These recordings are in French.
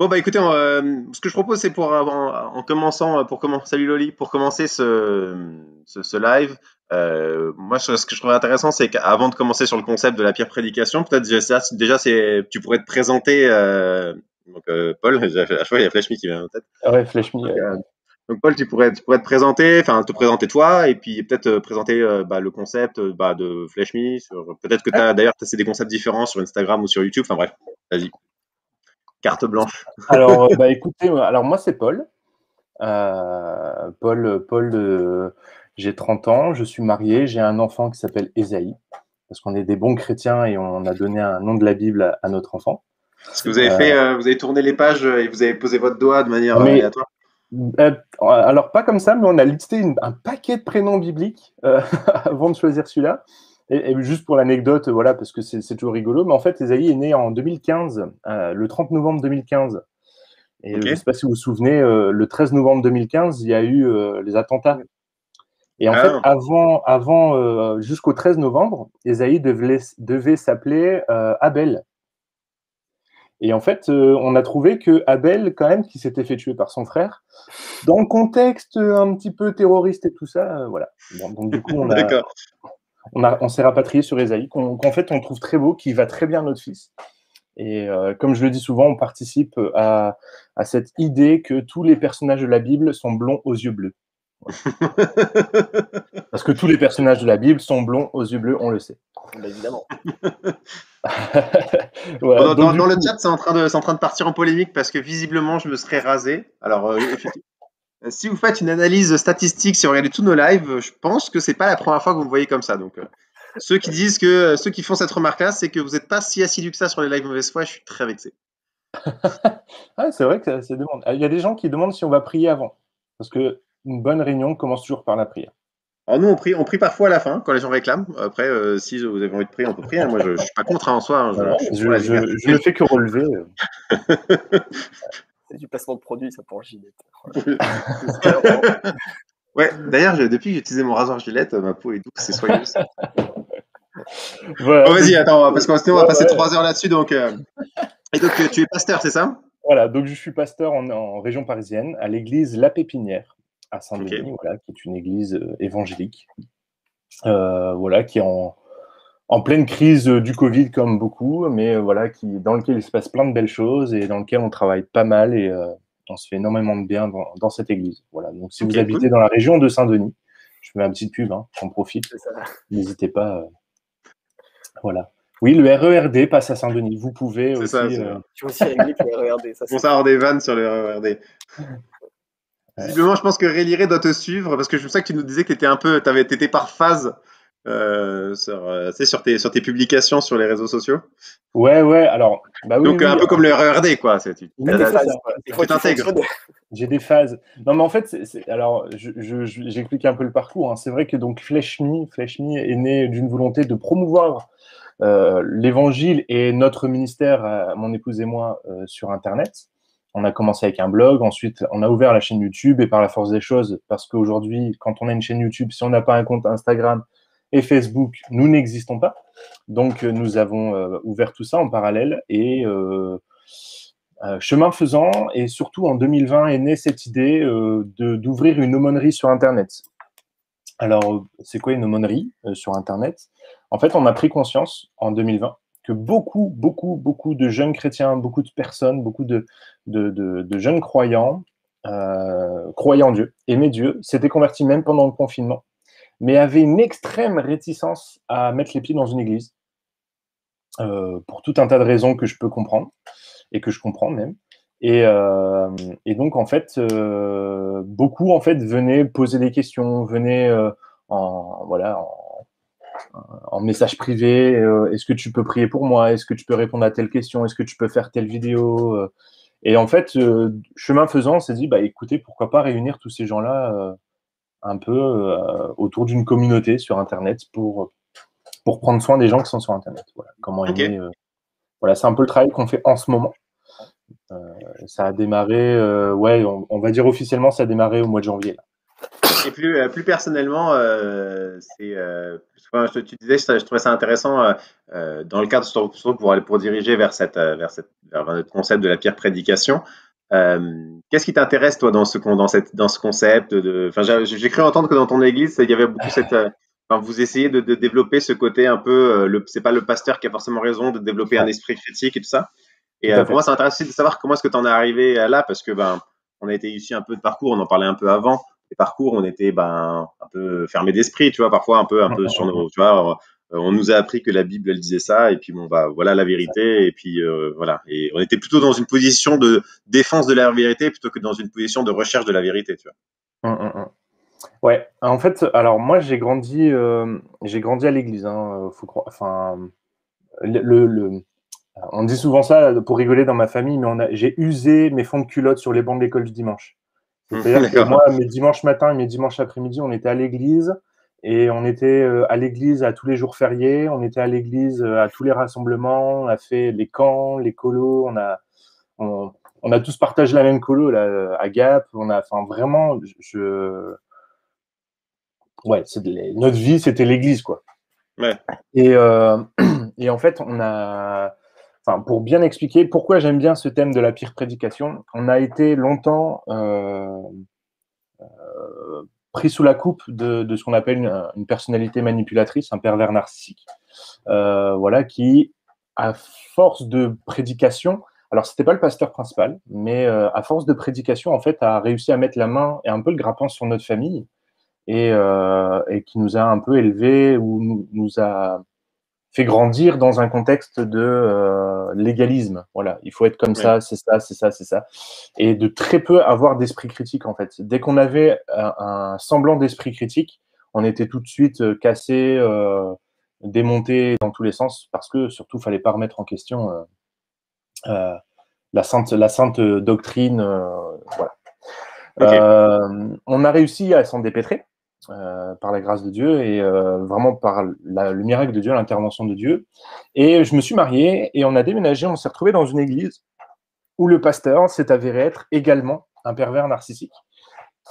Bon, bah écoutez, ce que je propose, c'est en commençant, salut Loli, pour commencer ce live, moi, ce que je trouve intéressant, c'est qu'avant de commencer sur le concept de la pire prédication, peut-être déjà tu pourrais te présenter, Paul, à chaque fois, il y a Flashme qui vient en tête. Ah ouais, Flash Me. Donc, Paul, tu pourrais te présenter, enfin, te présenter toi, et puis peut-être présenter le concept de FlashMe. Peut-être que tu as d'ailleurs testé des concepts différents sur Instagram ou sur YouTube. Enfin bref, vas-y, carte blanche. Alors, écoutez, alors moi c'est Paul. Paul, j'ai 30 ans, je suis marié, j'ai un enfant qui s'appelle Esaïe, parce qu'on est des bons chrétiens et on a donné un nom de la Bible à notre enfant. Est-ce que vous avez vous avez tourné les pages et vous avez posé votre doigt de manière Mais aléatoire? alors pas comme ça, mais on a listé un paquet de prénoms bibliques avant de choisir celui-là. Et juste pour l'anecdote, voilà, parce que c'est toujours rigolo, mais en fait, Esaïe est né en 2015, le 30 novembre 2015. Et Ok. je ne sais pas si vous vous souvenez, le 13 novembre 2015, il y a eu les attentats. Et en fait, Ah, jusqu'au 13 novembre, Esaïe devait s'appeler Abel. Et en fait, on a trouvé que Abel, quand même, qui s'était fait tuer par son frère, dans le contexte un petit peu terroriste et tout ça, voilà. Bon, donc du coup, d'accord. on s'est rapatrié sur Esaïe, qu'en fait, on trouve très beau, qui va très bien à notre fils. Et comme je le dis souvent, on participe à cette idée que tous les personnages de la Bible sont blonds aux yeux bleus. Voilà. Parce que tous les personnages de la Bible sont blonds aux yeux bleus, on le sait. Bah, évidemment. Voilà. Bon, Donc, dans, du dans le coup, chat, c'est en train de partir en polémique parce que visiblement, je me serais rasé. Alors, effectivement, si vous faites une analyse statistique, si vous regardez tous nos lives, je pense que c'est pas la première fois que vous me voyez comme ça. Donc, ceux qui font cette remarque-là, c'est que vous n'êtes pas si assidus que ça sur les lives mauvaise foi. Je suis très vexé. ah, c'est vrai que ça demande. Il y a des gens qui demandent si on va prier avant. Parce que une bonne réunion commence toujours par la prière. Alors nous, on prie parfois à la fin quand les gens réclament. Après, si vous avez envie de prier, on peut prier, hein. Moi, je suis pas contre, hein, en soi, hein. Voilà. Je suis pour la liberté. Je ne fais que relever. C'est du placement de produit, ça, pour Gillette. Ouais, d'ailleurs, depuis que j'ai utilisé mon rasoir Gillette, ma peau est douce et soyeuse. Voilà. Bon, vas-y, Donc, attends, parce que sinon on va ouais, passer ouais. 3 heures là-dessus. Et donc, tu es pasteur, c'est ça? Voilà, donc je suis pasteur en région parisienne, à l'église La Pépinière, à Ok. Saint-Denis, voilà, qui est une église évangélique, voilà, qui est en pleine crise du Covid comme beaucoup, mais voilà, dans lequel il se passe plein de belles choses et dans lequel on travaille pas mal et on se fait énormément de bien dans cette église. Voilà, donc si Ok, vous habitez cool. dans la région de Saint-Denis, je fais ma petite pub, hein, j'en profite, C'est ça. n'hésitez pas, voilà. Oui, le RERD passe à Saint-Denis. Vous pouvez C'est ça. aussi. Tu as aussi réglé que regardez, ça On c'est ça avoir des vannes sur le RERD. Visiblement, je pense que Réliré doit te suivre parce que je sais que tu nous disais que t'étais par phase tu sais, sur tes publications sur les réseaux sociaux. Ouais, ouais, alors, bah oui, Donc, un oui. peu comme le RERD, quoi. Oui, des c'est phases. ça. Il faut Tu que tu t'intègres. fonctionnes. J'ai des phases. Non, mais en fait, alors, j'explique un peu le parcours, hein. C'est vrai que donc Flesh Me est né d'une volonté de promouvoir l'évangile et notre ministère, mon épouse et moi, sur Internet. On a commencé avec un blog, ensuite on a ouvert la chaîne YouTube et par la force des choses, parce qu'aujourd'hui, quand on a une chaîne YouTube, si on n'a pas un compte Instagram et Facebook, nous n'existons pas. Donc, nous avons ouvert tout ça en parallèle et chemin faisant, et surtout en 2020 est née cette idée d'ouvrir une aumônerie sur Internet. Alors, c'est quoi une aumônerie sur Internet? En fait, on a pris conscience en 2020 que beaucoup de jeunes chrétiens, beaucoup de personnes, beaucoup de jeunes croyants, croyaient en Dieu, aimaient Dieu, s'étaient convertis même pendant le confinement, mais avaient une extrême réticence à mettre les pieds dans une église, pour tout un tas de raisons que je peux comprendre et que je comprends même. Et, euh, et donc, en fait, beaucoup en fait, venaient poser des questions, venaient voilà, en message privé. Est-ce que tu peux prier pour moi? Est-ce que tu peux répondre à telle question? Est-ce que tu peux faire telle vidéo? Et en fait, chemin faisant, on s'est dit, bah, écoutez, pourquoi pas réunir tous ces gens-là un peu autour d'une communauté sur Internet pour prendre soin des gens qui sont sur Internet. Voilà, comment est Ok. né. Voilà, c'est un peu le travail qu'on fait en ce moment. Ça a démarré, ouais, on va dire officiellement, ça a démarré au mois de janvier. Là. Et plus personnellement, tu disais, je trouvais ça intéressant dans le cadre surtout pour diriger vers notre concept de la pire prédication. Qu'est-ce qui t'intéresse toi dans ce concept enfin, j'ai cru entendre que dans ton église il y avait beaucoup enfin, vous essayez de développer ce côté un peu c'est pas le pasteur qui a forcément raison de développer un Ouais, esprit critique et tout ça. Et tout à pour moi, fait. ça m'intéresse aussi de savoir comment est-ce que tu en es arrivé là, parce que ben, on a été issu un peu de parcours, on en parlait un peu avant. Les parcours, on était ben un peu fermé d'esprit, tu vois, parfois un peu sur nos, tu vois, on nous a appris que la Bible elle disait ça, et puis bon bah voilà la vérité, et puis voilà. Et on était plutôt dans une position de défense de la vérité plutôt que dans une position de recherche de la vérité, tu vois. Ouais, en fait, alors moi j'ai grandi à l'église, hein, faut croire. Enfin, le, on dit souvent ça pour rigoler dans ma famille, mais j'ai usé mes fonds de culotte sur les bancs de l'école du dimanche. C'est-à-dire que D'accord. moi, mes dimanches matins et mes dimanches après-midi, on était à l'église et on était à l'église à tous les jours fériés, on était à l'église à tous les rassemblements, on a fait les camps, les colos, on, on a tous partagé la même colo là, à Gap, enfin vraiment, ouais, notre vie, c'était l'église, quoi. Ouais. Et, et en fait, enfin, pour bien expliquer pourquoi j'aime bien ce thème de la pire prédication, on a été longtemps pris sous la coupe de ce qu'on appelle une personnalité manipulatrice, un pervers narcissique, voilà, qui, à force de prédication, alors c'était pas le pasteur principal, mais à force de prédication, en fait, a réussi à mettre la main et un peu le grappin sur notre famille et qui nous a un peu élevés ou nous a fait grandir dans un contexte de légalisme. Voilà, il faut être comme Ouais. ça, c'est ça, c'est ça, c'est ça. Et de très peu avoir d'esprit critique, en fait. Dès qu'on avait un semblant d'esprit critique, on était tout de suite cassé, démonté dans tous les sens, parce que surtout, il fallait pas remettre en question euh, la sainte doctrine. Voilà. Ok. On a réussi à s'en dépêtrer par la grâce de Dieu et vraiment par le miracle de Dieu, l'intervention de Dieu. Et je me suis marié et on a déménagé, on s'est retrouvé dans une église où le pasteur s'est avéré être également un pervers narcissique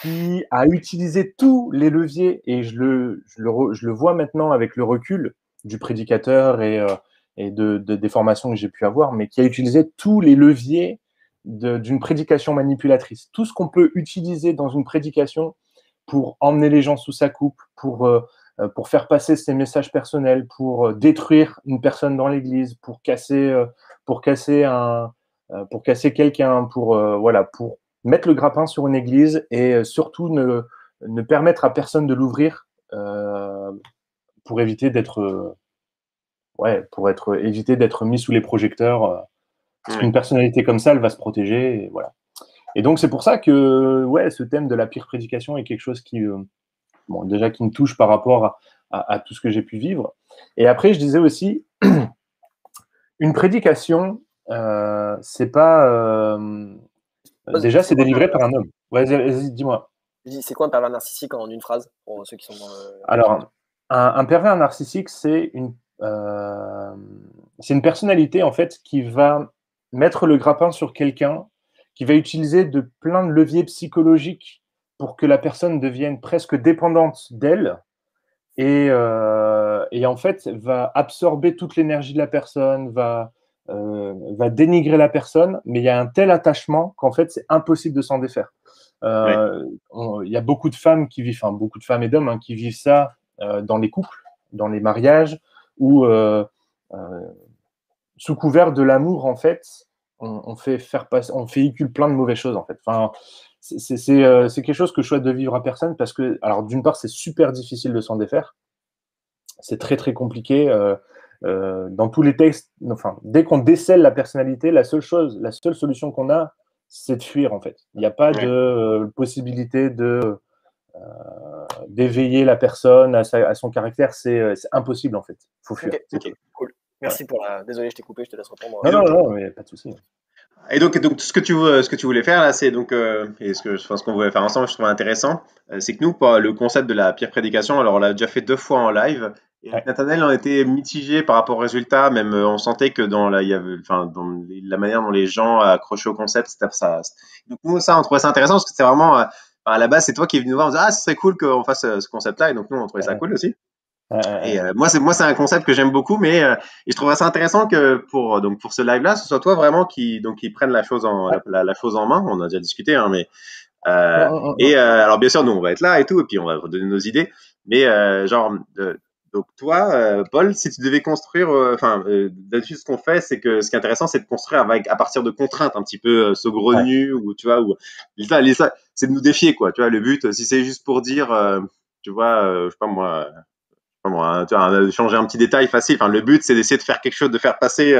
qui a utilisé tous les leviers, et je le vois maintenant avec le recul du prédicateur et des formations que j'ai pu avoir, mais qui a utilisé tous les leviers d'une prédication manipulatrice. Tout ce qu'on peut utiliser dans une prédication pour emmener les gens sous sa coupe, pour faire passer ses messages personnels, pour détruire une personne dans l'église, pour casser pour casser quelqu'un, voilà, pour mettre le grappin sur une église et surtout ne permettre à personne de l'ouvrir pour éviter éviter d'être mis sous les projecteurs. Parce Ouais. qu'une personnalité comme ça, elle va se protéger. Et voilà. Et donc, c'est pour ça que ouais, ce thème de la pire prédication est quelque chose bon, déjà qui me touche par rapport à tout ce que j'ai pu vivre. Et après, je disais aussi, une prédication, c'est pas. Déjà, c'est C'est quoi un délivré pervers par un homme. Ouais, vas-y, dis-moi. C'est quoi un pervers narcissique en une phrase pour ceux qui sont dans le chat? Alors, un pervers narcissique, c'est une personnalité en fait qui va mettre le grappin sur quelqu'un, qui va utiliser de plein de leviers psychologiques pour que la personne devienne presque dépendante d'elle et en fait va absorber toute l'énergie de la personne, va dénigrer la personne, mais il y a un tel attachement qu'en fait c'est impossible de s'en défaire. Ouais. Il y a beaucoup de femmes qui vivent, enfin beaucoup de femmes et d'hommes hein, qui vivent ça dans les couples, dans les mariages, où euh, sous couvert de l'amour, en fait, on fait faire passer, on véhicule plein de mauvaises choses, en fait. Enfin, c'est quelque chose que je souhaite de vivre à personne parce que, alors, d'une part, c'est super difficile de s'en défaire. C'est très, très compliqué. Dans tous les textes, enfin, dès qu'on décèle la personnalité, la seule solution qu'on a, c'est de fuir, en fait. Il n'y a pas de Ouais. possibilité d'éveiller la personne à son caractère. C'est impossible, en fait. Il faut fuir, Ok, c'est tout. cool. Voilà. Merci pour la. Désolé, je t'ai coupé, je te laisse répondre. Et Non, non, donc, non, mais pas de souci. donc, ce que tu voulais faire là, c'est donc, et ce qu'on voulait faire ensemble, je trouve intéressant, c'est que nous, pour le concept de la pire prédication, alors on l'a déjà fait 2 fois en live, et avec Ouais. Nathanaël, on était mitigé par rapport au résultat, même on sentait que il y avait, enfin, la manière dont les gens accrochaient au concept, c'était ça. Donc nous, ça, on trouvait ça intéressant parce que c'est vraiment, à la base, c'est toi qui es venu nous voir, on disait, ah, ce serait cool qu'on fasse ce concept-là, et donc nous, on trouvait ça Ouais. cool aussi. Et moi, c'est un concept que j'aime beaucoup, mais et je trouverais ça intéressant que pour ce live-là, ce soit toi vraiment qui prenne la chose la chose en main. On a déjà discuté, hein, mais alors bien sûr, nous on va être là et tout, et puis on va vous donner nos idées. Mais donc toi, Paul, si tu devais construire, d'habitude ce qu'on fait, c'est que ce qui est intéressant, c'est de construire à partir de contraintes un petit peu saugrenues ou tu vois, ou c'est de nous défier quoi. Tu vois, le but, si c'est juste pour dire, tu vois, je sais pas moi tu vois, changer un petit détail facile. Enfin, le but, c'est d'essayer de faire quelque chose, de faire passer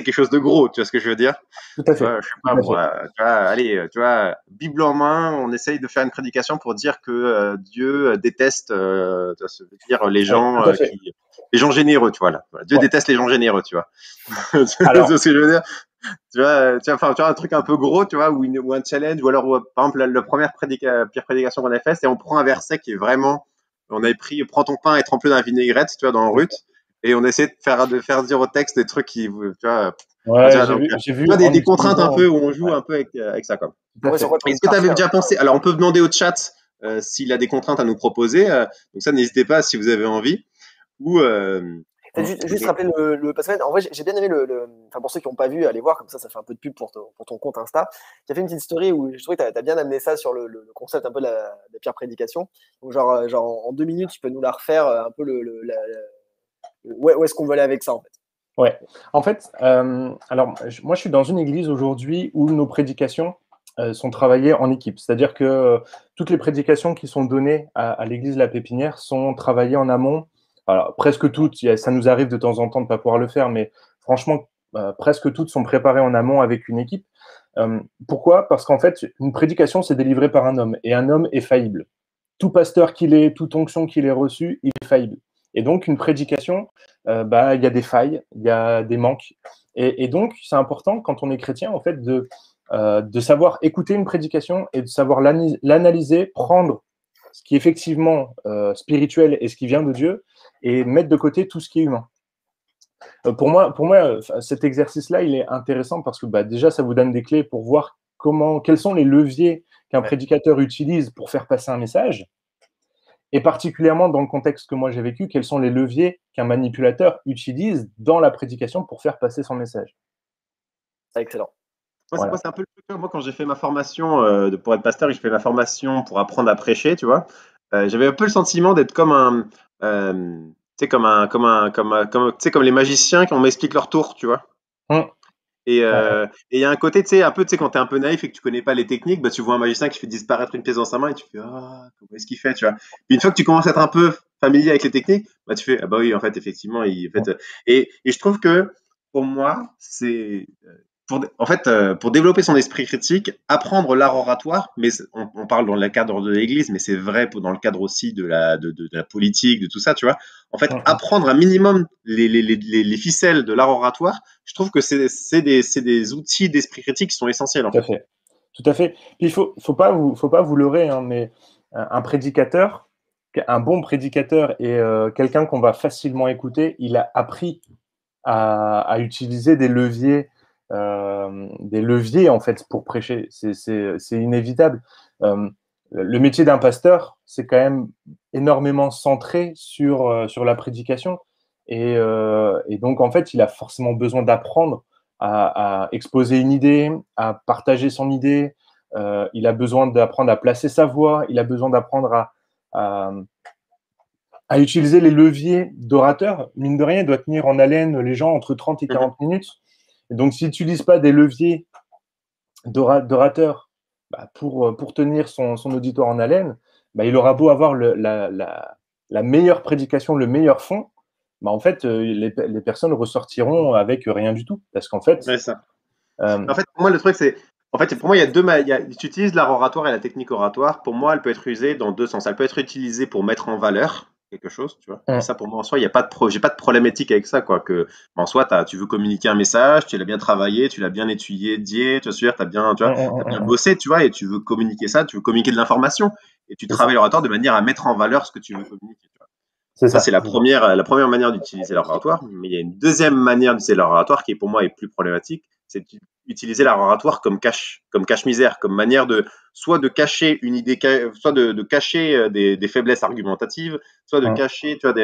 quelque chose de gros. Tu vois ce que je veux dire? Tout à Tu fait. vois, je sais pas moi. Tu vois, allez, tu vois, Bible en main, on essaye de faire une prédication pour dire que Dieu déteste, tu vois, se dire Tout à fait. les gens généreux, tu vois là. Voilà, Dieu déteste les gens généreux, tu vois. Alors, C'est ce que je veux dire. Enfin, tu vois, un truc un peu gros, tu vois, ou un challenge, ou alors, par exemple, la première pire prédication qu'on a faite, c'est on prend un verset qui est vraiment, on avait pris, prends ton pain et trempe-le dans la vinaigrette, tu vois, dans le rut, et on essaie de faire dire au texte des trucs qui, tu vois, tu ouais, vois, donc, j'ai tu vu vois, en des contraintes un utilisant. peu où on joue Ouais, un peu avec ça, quoi. tout à Ouais, sur fait. quoi tu as envie Est-ce de que tu avais partir? déjà pensé, alors on peut demander au chat s'il a des contraintes à nous proposer, donc ça, n'hésitez pas si vous avez envie, ou, Peut-être juste rappeler parce que, en vrai, j'ai bien aimé enfin, pour ceux qui n'ont pas vu, allez voir, comme ça fait un peu de pub pour ton compte Insta. Tu as fait une petite story où je trouvais que tu as bien amené ça sur le concept un peu de la pire prédication. Donc, genre, en 2 minutes, tu peux nous la refaire un peu où est-ce qu'on veut aller avec ça, en fait. Ouais. En fait, alors moi, je suis dans une église aujourd'hui où nos prédications sont travaillées en équipe. C'est-à-dire que toutes les prédications qui sont données à l'église La Pépinière sont travaillées en amont. Alors, presque toutes, ça nous arrive de temps en temps de ne pas pouvoir le faire, mais franchement, presque toutes sont préparées en amont avec une équipe. Pourquoi? Parce qu'en fait, une prédication, c'est délivré par un homme, et un homme est faillible. Tout pasteur qu'il est, toute onction qu'il ait reçue, il est faillible. Et donc, une prédication, il y a des failles, il y a des manques. Et donc, c'est important, quand on est chrétien, en fait, de savoir écouter une prédication et de savoir l'analyser, prendre ce qui est effectivement spirituel et ce qui vient de Dieu, et mettre de côté tout ce qui est humain. Pour moi, cet exercice-là, il est intéressant parce que déjà, ça vous donne des clés pour voir quels sont les leviers qu'un prédicateur utilise pour faire passer un message. Et particulièrement dans le contexte que moi j'ai vécu, quels sont les leviers qu'un manipulateur utilise dans la prédication pour faire passer son message. C'est excellent. moi, c'est un peu le truc. Moi, quand j'ai fait ma formation pour être pasteur, et j'ai fait ma formation pour apprendre à prêcher, tu vois, j'avais un peu le sentiment d'être comme tu sais, tu sais, comme les magiciens quand on m'explique leur tour, tu vois. Hum, Et il y a un côté, tu sais, tu sais, quand t'es un peu naïf et que tu connais pas les techniques, bah, tu vois un magicien qui fait disparaître une pièce dans sa main et tu fais, ah, comment est-ce qu'il fait, tu vois. Puis une fois que tu commences à être un peu familier avec les techniques, bah, tu fais, ah bah oui, en fait, effectivement, et je trouve que, pour moi, c'est, pour développer son esprit critique, apprendre l'art oratoire, mais on parle dans le cadre de l'Église, mais c'est vrai dans le cadre aussi de la politique, de tout ça, tu vois. En fait, apprendre un minimum les ficelles de l'art oratoire, je trouve que c'est des outils d'esprit critique qui sont essentiels, en tout à fait. fait. Tout à fait. Puis faut pas vous leurrer, hein, mais un prédicateur, un bon prédicateur et quelqu'un qu'on va facilement écouter, il a appris à utiliser des leviers en fait pour prêcher. C'est inévitable. Le métier d'un pasteur, c'est quand même énormément centré sur la prédication. Et donc, en fait, il a forcément besoin d'apprendre à exposer une idée, à partager son idée. Il a besoin d'apprendre à placer sa voix. Il a besoin d'apprendre à utiliser les leviers d'orateur. Mine de rien, il doit tenir en haleine les gens entre 30 et 40 minutes. Et donc, s'il n'utilise pas des leviers d'orateur pour tenir son auditoire en haleine, il aura beau avoir la meilleure prédication, le meilleur fond, en fait, les personnes ressortiront avec rien du tout. Parce qu'en fait, Ouais, ça. En fait, pour moi, le truc, c'est. En fait, pour moi, il y a tu utilises l'art oratoire et la technique oratoire. Pour moi, elle peut être usée dans deux sens. Elle peut être utilisée pour mettre en valeur quelque chose, tu vois. Et ça, pour moi, en soi, il y a pas j'ai pas de problématique avec ça, quoi. En soi, tu veux communiquer un message, tu l'as bien travaillé, tu l'as bien étudié, tu vois, t'as bien bossé, tu vois, et tu veux communiquer ça, tu veux communiquer de l'information, et tu travailles l'oratoire de manière à mettre en valeur ce que tu veux communiquer, tu vois. c'est Ça, ça. c'est la première manière d'utiliser l'oratoire. Mais il y a une deuxième manière d'utiliser l'oratoire qui, pour moi, est plus problématique. C'est utiliser l'art oratoire comme cache-misère, comme manière de soit de cacher une idée, soit de cacher des faiblesses argumentatives, soit de cacher, tu vois,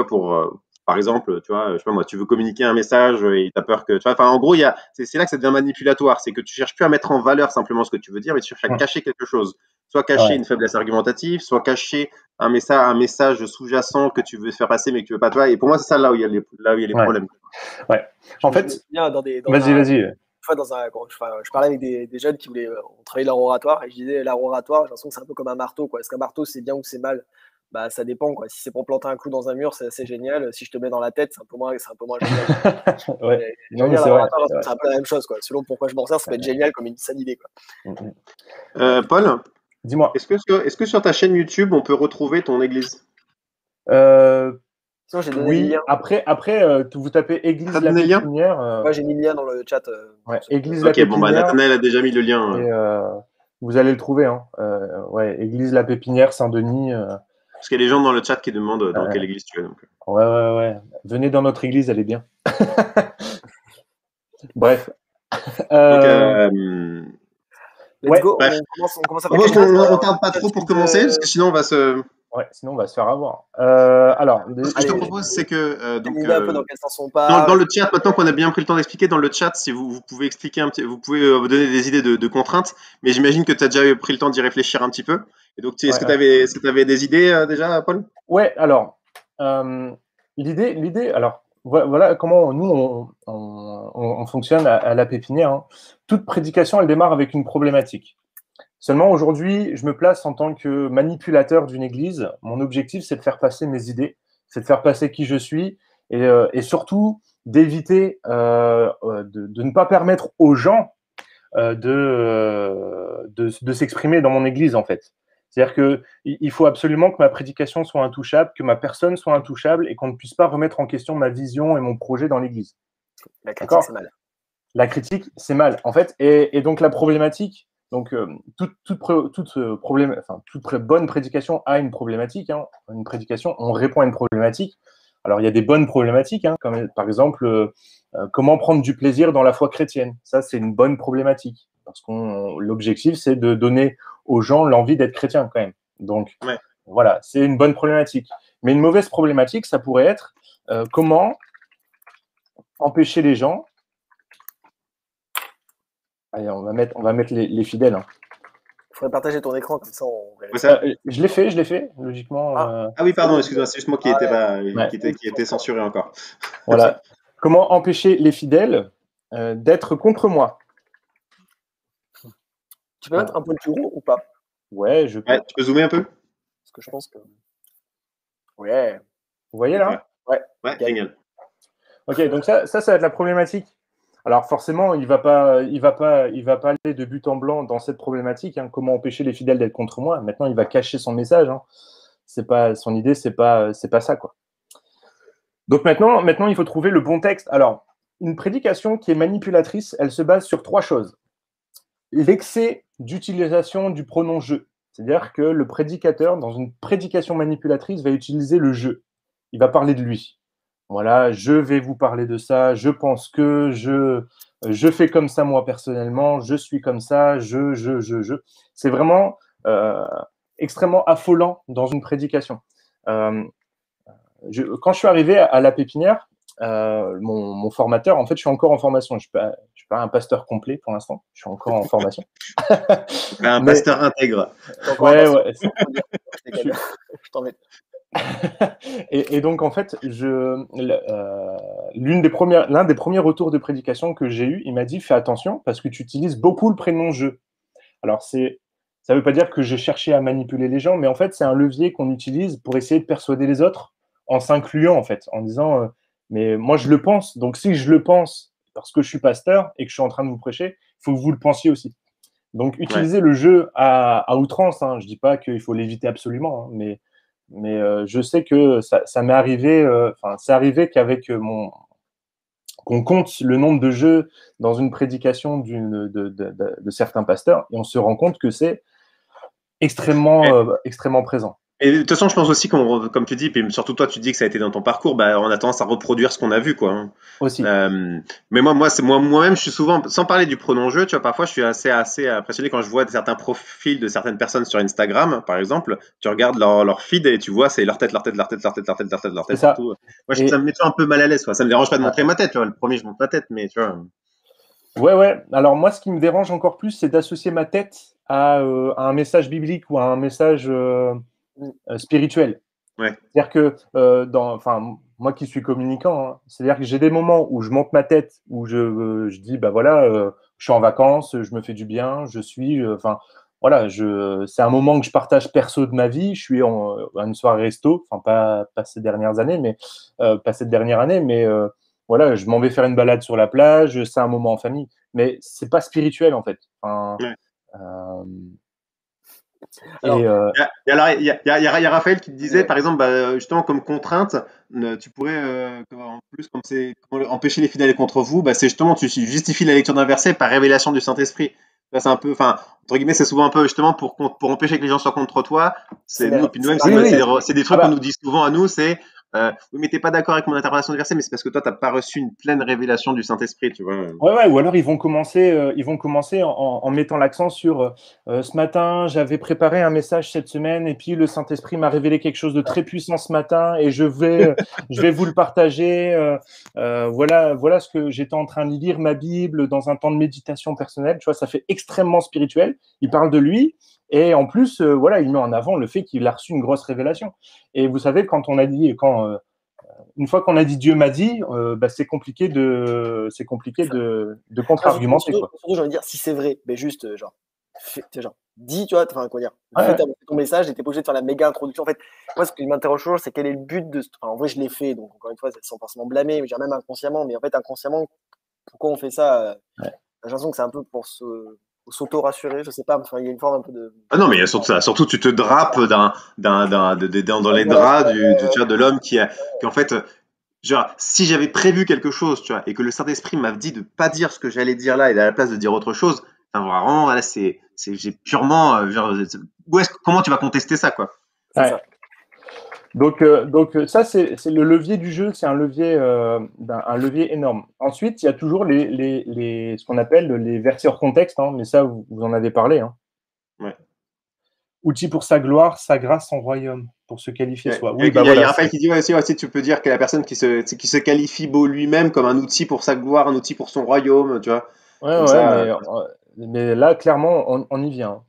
pour par exemple, tu vois, je sais pas moi, tu veux communiquer un message et tu as peur que, tu vois, enfin, en gros, c'est là que ça devient manipulatoire, c'est que tu cherches plus à mettre en valeur simplement ce que tu veux dire, mais tu cherches à cacher quelque chose, soit cacher une faiblesse argumentative, soit cacher un message sous-jacent que tu veux faire passer mais que tu veux pas, toi. Et pour moi, c'est ça là où il y a les problèmes. Ouais. En fait, vas-y. Je parlais avec des jeunes qui voulaient travailler leur oratoire et je disais l'art oratoire, j'ai l'impression que c'est un peu comme un marteau, quoi. Est-ce qu'un marteau c'est bien ou c'est mal? Bah ça dépend, quoi. Si c'est pour planter un clou dans un mur, c'est assez génial. Si je te mets dans la tête, c'est un peu moins génial. Ouais. Non, mais c'est vrai. C'est un peu la même chose, quoi. Selon pourquoi je m'en sers, ça peut être génial comme une sale idée, quoi. Paul, dis-moi. Est-ce que sur ta chaîne YouTube, on peut retrouver ton église? Sinon, j'ai donné Oui, après vous tapez Église la Pépinière. Moi, j'ai mis le lien dans le chat. Église la Pépinière. Ok, bon, bah, Nathanaël a déjà mis le lien. Et, vous allez le trouver. Hein. Ouais, Église la Pépinière, Saint-Denis. Parce qu'il y a des gens dans le chat qui demandent dans quelle église tu es. Donc. Ouais. Venez dans notre église, elle est bien. Bref. Let's go. Bref. On commence à on tarde pas trop pour commencer, parce que sinon on va se... Ouais, sinon on va se faire avoir. Alors, ce que je te propose, c'est que donc, un peu dans quel sens on parle. Dans le chat, maintenant qu'on a bien pris le temps d'expliquer, dans le chat, si vous pouvez expliquer un petit, vous pouvez vous donner des idées de contraintes, mais j'imagine que tu as déjà pris le temps d'y réfléchir un petit peu. Et donc, est-ce que tu avais des idées déjà, Paul? Ouais, alors l'idée, alors voilà comment nous on fonctionne à la Pépinière. Hein. Toute prédication, elle démarre avec une problématique. Seulement aujourd'hui, je me place en tant que manipulateur d'une église. Mon objectif, c'est de faire passer mes idées, c'est de faire passer qui je suis et surtout d'éviter de ne pas permettre aux gens de s'exprimer dans mon église, en fait. C'est-à-dire qu'il faut absolument que ma prédication soit intouchable, que ma personne soit intouchable et qu'on ne puisse pas remettre en question ma vision et mon projet dans l'église. La critique, c'est mal. La critique, c'est mal, en fait. Et donc, la problématique, donc, toute bonne prédication a une problématique. Hein. Une prédication, on répond à une problématique. Alors, il y a des bonnes problématiques, hein, comme par exemple, comment prendre du plaisir dans la foi chrétienne. Ça, c'est une bonne problématique. Parce que l'objectif, c'est de donner aux gens l'envie d'être chrétien, quand même. Donc, voilà, c'est une bonne problématique. Mais une mauvaise problématique, ça pourrait être comment empêcher les gens. Allez, on va mettre les fidèles. Hein. Il faudrait partager ton écran, comme ça on je l'ai fait, logiquement. Ah oui, pardon, excuse-moi, c'est juste moi qui était censuré encore. Voilà. Comment empêcher les fidèles d'être contre moi? Tu peux mettre un peu plus gros ou pas? Ouais, je peux. Ouais, tu peux zoomer un peu? Parce que je pense que... Ouais. Vous voyez là? Ouais, génial. Ok, donc ça va être la problématique. Alors forcément, il va pas aller de but en blanc dans cette problématique. Hein, comment empêcher les fidèles d'être contre moi? Maintenant, il va cacher son message. Hein. C'est pas son idée, c'est pas ça quoi. Donc maintenant, il faut trouver le bon texte. Alors, une prédication qui est manipulatrice, elle se base sur 3 choses. L'excès d'utilisation du pronom je. C'est-à-dire que le prédicateur, dans une prédication manipulatrice, va utiliser le je. Il va parler de lui. Voilà, je vais vous parler de ça, je pense que, je fais comme ça moi personnellement, je suis comme ça, je. C'est vraiment extrêmement affolant dans une prédication. Quand je suis arrivé à la Pépinière, mon formateur, en fait, je suis encore en formation. Je ne suis pas un pasteur complet pour l'instant. Je suis encore en formation. Un pasteur intègre. Ouais. Je t'en mets. Et donc, en fait, l'un des premiers retours de prédication que j'ai eu, il m'a dit, fais attention parce que tu utilises beaucoup le prénom je. Alors, ça ne veut pas dire que j'ai cherché à manipuler les gens, mais en fait, c'est un levier qu'on utilise pour essayer de persuader les autres en s'incluant, en fait, en disant, mais moi, je le pense. Donc, si je le pense parce que je suis pasteur et que je suis en train de vous prêcher, il faut que vous le pensiez aussi. Donc, utiliser le jeu à outrance. Hein. Je ne dis pas qu'il faut l'éviter absolument, hein, mais je sais que ça m'est arrivé, c'est arrivé qu'avec qu'on compte le nombre de jeux dans une prédication de certains pasteurs et on se rend compte que c'est extrêmement présent. Et de toute façon, je pense aussi comme tu dis, puis surtout toi, tu dis que ça a été dans ton parcours, bah, on a tendance à reproduire ce qu'on a vu, quoi, hein. aussi. Mais moi-même, je suis souvent, sans parler du pronom jeu, tu vois, parfois, je suis assez impressionné quand je vois certains profils de certaines personnes sur Instagram, par exemple. Tu regardes leur feed et tu vois, c'est leur tête, leur tête, leur tête, leur tête, leur tête, leur tête, leur C'est tête ça. partout. Moi, ça Et me met toujours un peu mal à l'aise, quoi. Ça me dérange pas de montrer ouais, ma tête, tu vois. Le premier, je montre ma tête, mais tu vois. ouais. Alors moi, ce qui me dérange encore plus, c'est d'associer ma tête à un message biblique ou à un message Mm. spirituel. Ouais. C'est-à-dire que, enfin, moi qui suis communicant, hein, c'est-à-dire que j'ai des moments où je monte ma tête, où je dis, bah voilà, je suis en vacances, je me fais du bien, enfin, voilà, c'est un moment que je partage perso de ma vie. Je suis à une soirée resto, enfin pas ces dernières années, mais pas cette dernière année, mais voilà, je m'en vais faire une balade sur la plage. C'est un moment en famille, mais c'est pas spirituel en fait. Enfin, Ouais. euh, Alors, et Et alors, il y a Raphaël qui te disait, ouais. par exemple, bah, justement, comme contrainte, tu pourrais, en plus, comme c'est empêcher les fidèles contre vous, bah, c'est justement, tu justifies la lecture d'un verset par révélation du Saint-Esprit. Ça, c'est un peu, enfin, entre guillemets, c'est souvent un peu justement pour empêcher que les gens soient contre toi. C'est C'est nous, puis nous-mêmes, ma c'est oui, oui. c'est des Ah trucs qu'on nous bah, dit souvent à nous, c'est oui, mais t'es pas d'accord avec mon interprétation du verset, mais c'est parce que toi, t'as pas reçu une pleine révélation du Saint-Esprit, tu vois. ouais, ou alors ils vont commencer en mettant l'accent sur ce matin, j'avais préparé un message cette semaine et puis le Saint-Esprit m'a révélé quelque chose de très puissant ce matin et je vais vous le partager. Voilà ce que j'étais en train de lire ma Bible dans un temps de méditation personnelle. Tu vois, ça fait extrêmement spirituel. Il parle de lui et en plus, voilà, il met en avant le fait qu'il a reçu une grosse révélation. Et vous savez, une fois qu'on a dit Dieu m'a dit, bah, c'est compliqué de contre-argumenter, quoi. Surtout, j'ai envie de dire, si c'est vrai, mais juste, genre, genre, dis, tu vois, enfin, comment dire, fais Ouais, ton message et t'es pas obligé de faire la méga introduction. En fait, moi, ce qui m'interroge toujours, c'est quel est le but de. Enfin, en vrai, je l'ai fait, donc encore une fois, sans forcément blâmer, mais même inconsciemment. Mais en fait, inconsciemment, pourquoi on fait ça ouais. j'ai l'impression que c'est un peu pour s'auto-rassurer, je sais pas, enfin, il y a une forme un peu de. Ah non, mais il y a surtout ça. Surtout, tu te drapes dans les Voilà, draps tu vois, de l'homme qui en fait, genre, si j'avais prévu quelque chose, tu vois, et que le Saint-Esprit m'a dit de pas dire ce que j'allais dire là et à la place de dire autre chose, enfin, vraiment, là, j'ai purement, genre, comment tu vas contester ça, quoi? c'est Ouais. ça. Donc ça, c'est le levier du jeu, c'est un levier énorme. Ensuite, il y a toujours ce qu'on appelle les versets hors contexte, hein, mais ça, vous en avez parlé. Hein. Ouais. Outil pour sa gloire, sa grâce, son royaume, pour se qualifier Ouais. soi. Oui, Il bah y a voilà. Raphaël qui dit ouais, aussi, tu peux dire que la personne qui se qualifie beau lui-même comme un outil pour sa gloire, un outil pour son royaume, tu vois, comme Ouais, ça. mais là, clairement, on y vient.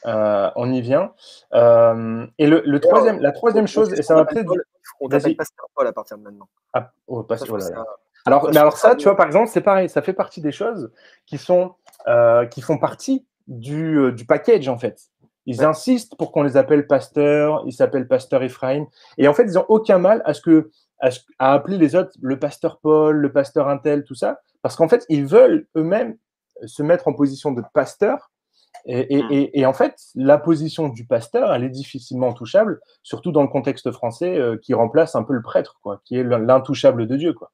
On y vient. Et D'ailleurs, la troisième chose, et ça va peut-être. On t'appelle Vas-y. pasteur Paul à partir de maintenant. Ah, oh, Ça, je oh trouve là ça. là. Ça, je trouve Alors ça ça, tu vois, par exemple, c'est pareil, ça fait partie des choses qui font partie du package, en fait. Ils ouais. insistent pour qu'on les appelle pasteurs, ils s'appellent pasteur Ephraim, et en fait, ils n'ont aucun mal à appeler les autres le pasteur Paul, le pasteur Intel, tout ça, parce qu'en fait, ils veulent eux-mêmes se mettre en position de pasteur, Hmm. et en fait, la position du pasteur, elle est difficilement touchable, surtout dans le contexte français qui remplace un peu le prêtre, quoi, qui est l'intouchable de Dieu, quoi.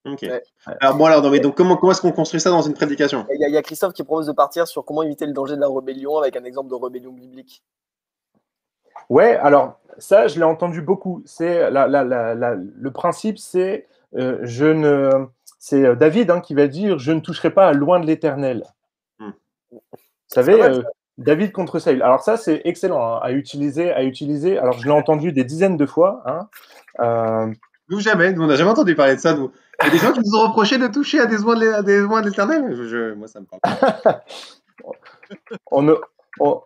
Ok. Ouais. Alors bon, alors, non, mais donc comment est-ce qu'on construit ça dans une prédication? Il y a Christophe qui propose de partir sur comment éviter le danger de la rébellion avec un exemple de rébellion biblique. Ouais, alors ça, je l'ai entendu beaucoup. C'est le principe, c'est je ne, c'est David qui va dire, je ne toucherai pas à loin de l'Éternel. Hmm. Vous C'est pas savez, mal, ça. David contre Saül. Alors ça, c'est excellent hein, à utiliser. Alors je l'ai entendu des dizaines de fois. Hein. Nous jamais, nous on n'a jamais entendu parler de ça, nous. Il y a des gens qui nous ont reproché de toucher à des oies de l'Éternel. Moi, ça me parle pas. on ne, on-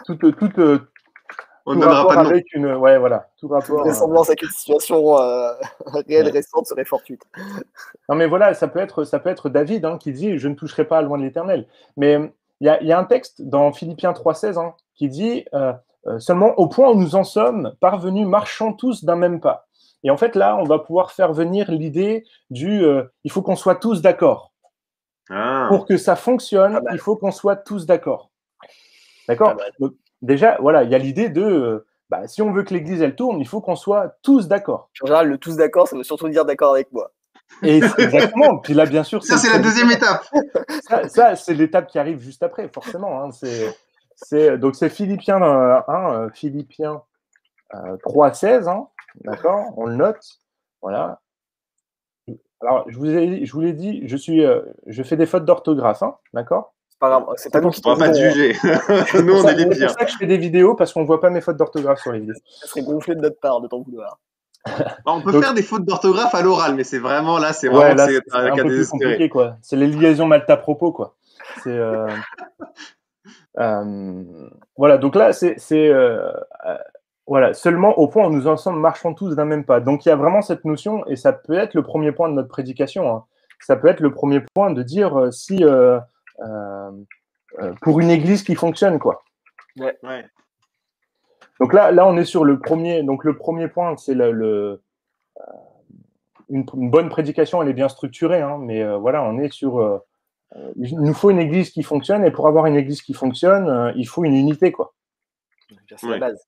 tout, tout, On ne tout donnera pas rapport de nom. avec ouais, voilà, tout Toute rapport. vraisemblance avec une situation réelle Ouais. récente serait fortuite. Non, mais voilà, ça peut être David qui dit je ne toucherai pas à loin de l'Éternel. Mais il y a un texte dans Philippiens 3,16 qui dit seulement au point où nous en sommes parvenus, marchons tous d'un même pas. Et en fait, là, on va pouvoir faire venir l'idée il faut qu'on soit tous d'accord. Ah. Pour que ça Pas fonctionne, il mal, faut qu'on soit tous d'accord. pas D'accord. mal. Donc, déjà, voilà, il y a l'idée si on veut que l'Église, elle tourne, il faut qu'on soit tous d'accord. En général, le tous d'accord, ça veut surtout dire d'accord avec moi. Et exactement. Puis là, bien sûr, c'est Ça, le c'est la deuxième prédicateur. étape. Ça c'est l'étape qui arrive juste après, forcément. Donc c'est Philippiens 1, Philippiens 3,16, hein, d'accord, on le note, voilà. Alors, je vous l'ai dit, je fais des fautes d'orthographe, hein, d'accord. C'est pas grave, c'est pas nous qui On va pas te juger. Nous, on est les C'est pires. pour ça que je fais des vidéos, parce qu'on ne voit pas mes fautes d'orthographe sur les vidéos. Ça serait gonflé de notre part de t'en vouloir. On peut Donc- faire des fautes d'orthographe à l'oral, mais c'est vraiment là, c'est Ouais, vraiment là, que c'est c'est un un cas peu plus désespéré. compliqué, quoi. C'est les liaisons malta-propos, quoi. C'est voilà. Donc là, voilà. Seulement au point où nous ensemble marchons tous d'un même pas. Donc il y a vraiment cette notion, et ça peut être le premier point de notre prédication, hein. Ça peut être le premier point de dire si pour une église qui fonctionne, quoi. Ouais. Donc là, on est sur le premier. Donc le premier point, c'est une bonne prédication, elle est bien structurée, hein, mais voilà, on est sur. Il nous faut une église qui fonctionne, et pour avoir une église qui fonctionne, il faut une unité, quoi. C'est la base.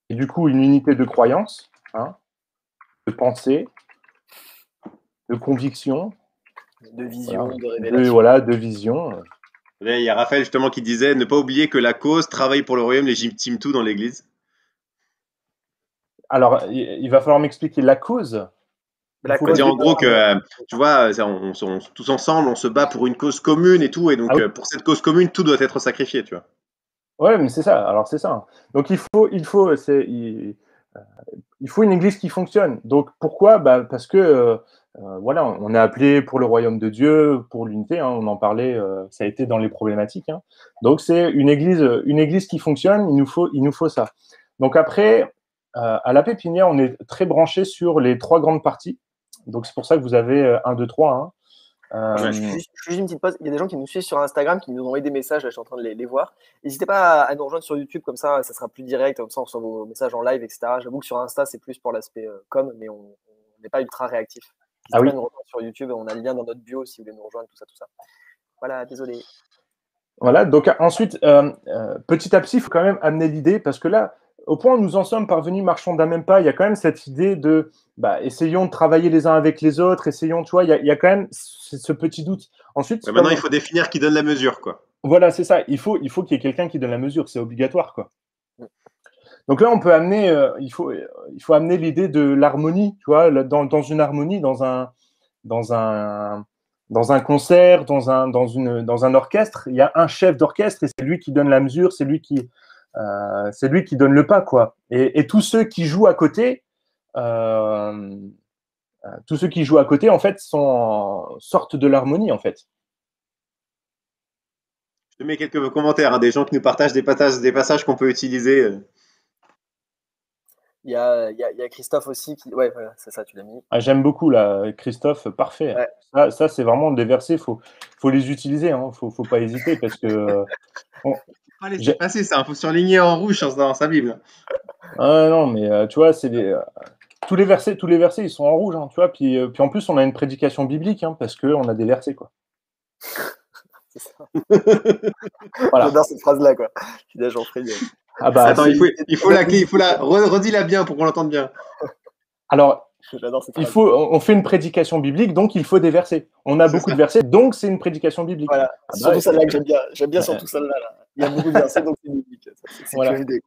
Et du coup, une unité de croyance, hein, de pensée, de conviction, De vision, voilà, de révélation. de vision. Là, il y a Raphaël justement qui disait ne pas oublier que la cause travaille pour le royaume légitime tout dans l'église. Alors, il va falloir m'expliquer la cause. La On va dire en cause gros que, tu vois, tous ensemble, on se bat pour une cause commune et tout, et donc Ah oui. pour cette cause commune, tout doit être sacrifié, tu vois. Ouais, mais c'est ça. Alors, c'est ça. Donc, il faut une église qui fonctionne. Donc, pourquoi? Parce que, voilà, on est appelé pour le royaume de Dieu, pour l'unité, hein, on en parlait, ça a été dans les problématiques, hein. Donc, c'est une église qui fonctionne, il nous faut ça. Donc, après, à la Pépinière, on est très branché sur les 3 grandes parties. Donc, c'est pour ça que vous avez 1, 2, 3, hein. Je fais juste une petite pause. Il y a des gens qui nous suivent sur Instagram qui nous ont envoyé des messages. Là, je suis en train de les voir. N'hésitez pas à nous rejoindre sur YouTube, comme ça sera plus direct. Comme ça, on reçoit vos messages en live, etc. J'avoue que sur Insta, c'est plus pour l'aspect com, mais on n'est pas ultra réactif. N'hésitez Ah oui. pas à nous rejoindre sur YouTube. On a le lien dans notre bio si vous voulez nous rejoindre, tout ça. Voilà, désolé. Voilà, donc ensuite, petit à petit, il faut quand même amener l'idée, parce que là, au point où nous en sommes parvenus, marchons d'un même pas, il y a quand même cette idée de, essayons de travailler les uns avec les autres, essayons, tu vois, il y a quand même ce petit doute. Ensuite, Maintenant, il faut définir qui donne la mesure, quoi. voilà, c'est ça, il faut qu'il y ait quelqu'un qui donne la mesure, c'est obligatoire, quoi. Donc là, on peut amener, il faut amener l'idée de l'harmonie, tu vois, dans une harmonie, dans un concert, dans un orchestre, il y a un chef d'orchestre, et c'est lui qui donne la mesure, c'est lui qui donne le pas, quoi. Et tous ceux qui jouent à côté, en fait, sortent de l'harmonie, en fait. Je te mets quelques commentaires, hein, des gens qui nous partagent des passages qu'on peut utiliser. Il y a Christophe aussi qui. Ouais, voilà, c'est ça, tu l'as mis. Ah, j'aime beaucoup, là, Christophe, parfait. Ouais. Ça, c'est vraiment des versets, faut les utiliser, hein, faut pas hésiter, parce que. Pas laisser passer ça, il faut surligner en rouge dans sa Bible. Ah non, mais tu vois, c'est tous les versets, ils sont en rouge, hein, tu vois. Puis en plus, on a une prédication biblique, hein, parce qu'on a des versets, quoi. C'est ça. Voilà. J'adore cette phrase-là, quoi. Je suis là, Jean-Frédéric. Attends, il faut la clé, redis-la bien pour qu'on l'entende bien. Alors, j'adore cette phrase. on fait une prédication biblique, donc il faut des versets. On a beaucoup de versets, donc c'est une prédication biblique. Voilà, surtout celle-là que j'aime bien. J'aime bien surtout celle-là. Il y a beaucoup de versets, donc c'est biblique. C'est voilà. idée.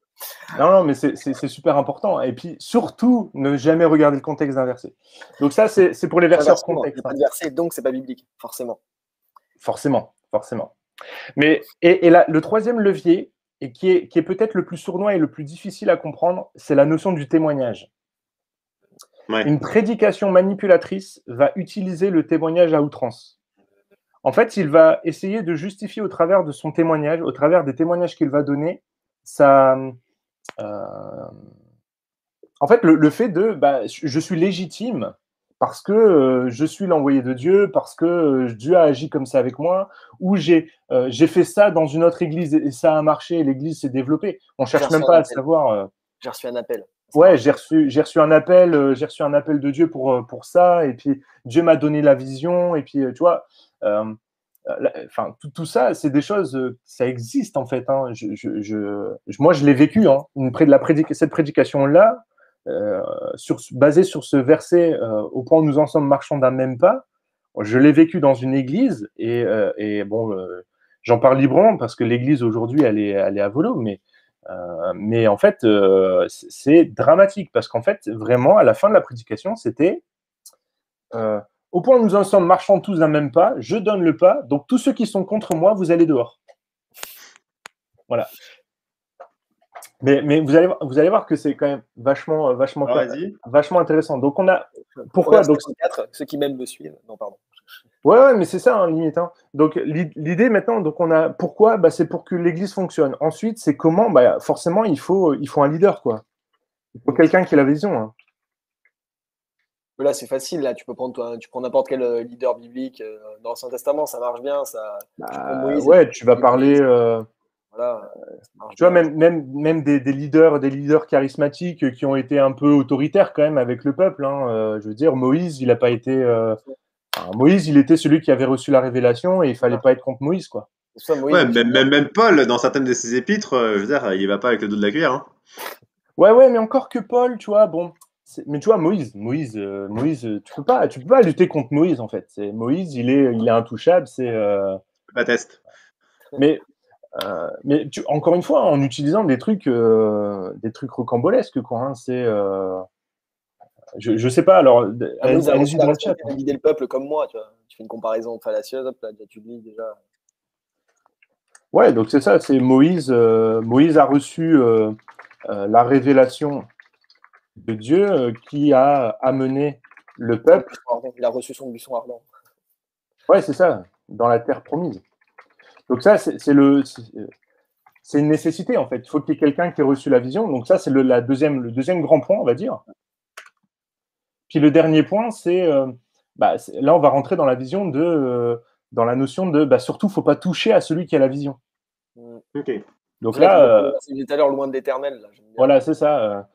Non, mais c'est super important. Et puis, surtout, ne jamais regarder le contexte d'un verset. Donc ça, c'est pour les versets hors contexte. Il n'y a pas de verset, donc c'est pas biblique, forcément. Forcément. Mais, et là, le troisième levier, et qui est peut-être le plus sournois et le plus difficile à comprendre, c'est la notion du témoignage. Ouais. Une prédication manipulatrice va utiliser le témoignage à outrance. En fait, il va essayer de justifier au travers de son témoignage, au travers des témoignages qu'il va donner, en fait, le fait de je suis légitime parce que je suis l'envoyé de Dieu, parce que Dieu a agi comme ça avec moi, ou j'ai fait ça dans une autre église et ça a marché et l'église s'est développée. On cherche même pas à savoir. J'ai reçu un appel. Ouais, j'ai reçu un appel de Dieu pour ça, et puis Dieu m'a donné la vision, et puis tu vois, enfin tout ça, c'est des choses, ça existe en fait, hein. Moi, je l'ai vécu, hein, cette prédication-là, basée sur ce verset, au point où nous en sommes marchand d'un même pas. Je l'ai vécu dans une église, et bon, j'en parle librement parce que l'église aujourd'hui, elle est à volo, mais Mais en fait, c'est dramatique parce qu'en fait, vraiment, à la fin de la prédication, c'était au point où nous en sommes marchant tous d'un même pas, je donne le pas, donc tous ceux qui sont contre moi, vous allez dehors. Voilà. Mais vous allez voir que c'est quand même vachement intéressant. Donc on a pourquoi donc 4, ceux qui m'aiment me suivent. Non, pardon. Ouais, mais c'est ça, hein, limite. Hein. Donc l'idée maintenant, donc on a pourquoi, c'est pour que l'Église fonctionne. Ensuite, c'est comment, forcément, il faut un leader, quoi. Il faut quelqu'un qui a la vision. Hein. Là, c'est facile. Là, tu prends n'importe quel leader biblique dans l'Ancien Testament, ça marche bien. Ça. Tu vas parler. Voilà, tu vois, même des leaders charismatiques qui ont été un peu autoritaires quand même avec le peuple. Hein. Je veux dire, Moïse, il n'a pas été. Moïse, il était celui qui avait reçu la révélation et il fallait pas être contre Moïse, quoi. Ça, Moïse, même Paul, dans certaines de ses épîtres, je veux dire, il va pas avec le dos de la cuillère. Hein. Ouais, mais encore que Paul, tu vois, bon. Mais tu vois, Moïse, tu peux pas lutter contre Moïse, en fait. Moïse, il est intouchable, c'est. Pas test. Mais encore une fois, en utilisant des trucs rocambolesques, quoi. Hein, c'est. Je sais pas, alors. Allez-y dans le chat. Tu as guidé le peuple comme moi, tu vois. Tu fais une comparaison fallacieuse, hop, là, tu lis déjà. Ouais, donc c'est ça, c'est Moïse. Moïse a reçu la révélation de Dieu qui a amené le peuple. Il a reçu son buisson ardent. Ouais, c'est ça, dans la terre promise. Donc ça, c'est une nécessité, en fait. Il faut qu'il y ait quelqu'un qui ait reçu la vision. Donc ça, c'est le deuxième grand point, on va dire. Puis le dernier point, c'est là, on va rentrer dans la vision dans la notion de surtout, il ne faut pas toucher à celui qui a la vision. Ok. Donc là, c'est tout à l'heure loin de l'Éternel. Voilà, c'est ça.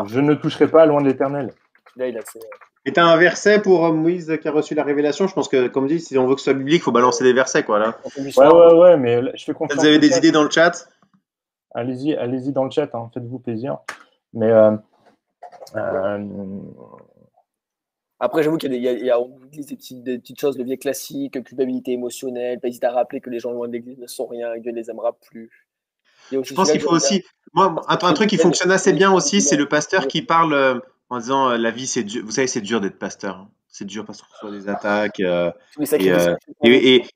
Je ne toucherai pas loin de l'Éternel. Là, il a fait. Et tu as un verset pour Moïse qui a reçu la révélation. Je pense que, comme dit, si on veut que ce soit biblique, il faut balancer des versets, quoi. Là. Ouais, mais je fais confiance. Vous avez des idées dans le chat? Allez-y dans le chat, hein, faites-vous plaisir. Mais après, j'avoue qu'il y a des petites choses de vie classique, culpabilité émotionnelle, pas hésiter à rappeler que les gens loin de l'église ne sont rien, que Dieu ne les aimera plus. Je pense qu'il faut aussi. Moi, un truc qui fonctionne assez bien aussi, c'est le pasteur qui parle en disant la vie, c'est dur. Vous savez, c'est dur d'être pasteur. C'est dur parce qu'on reçoit des attaques. Et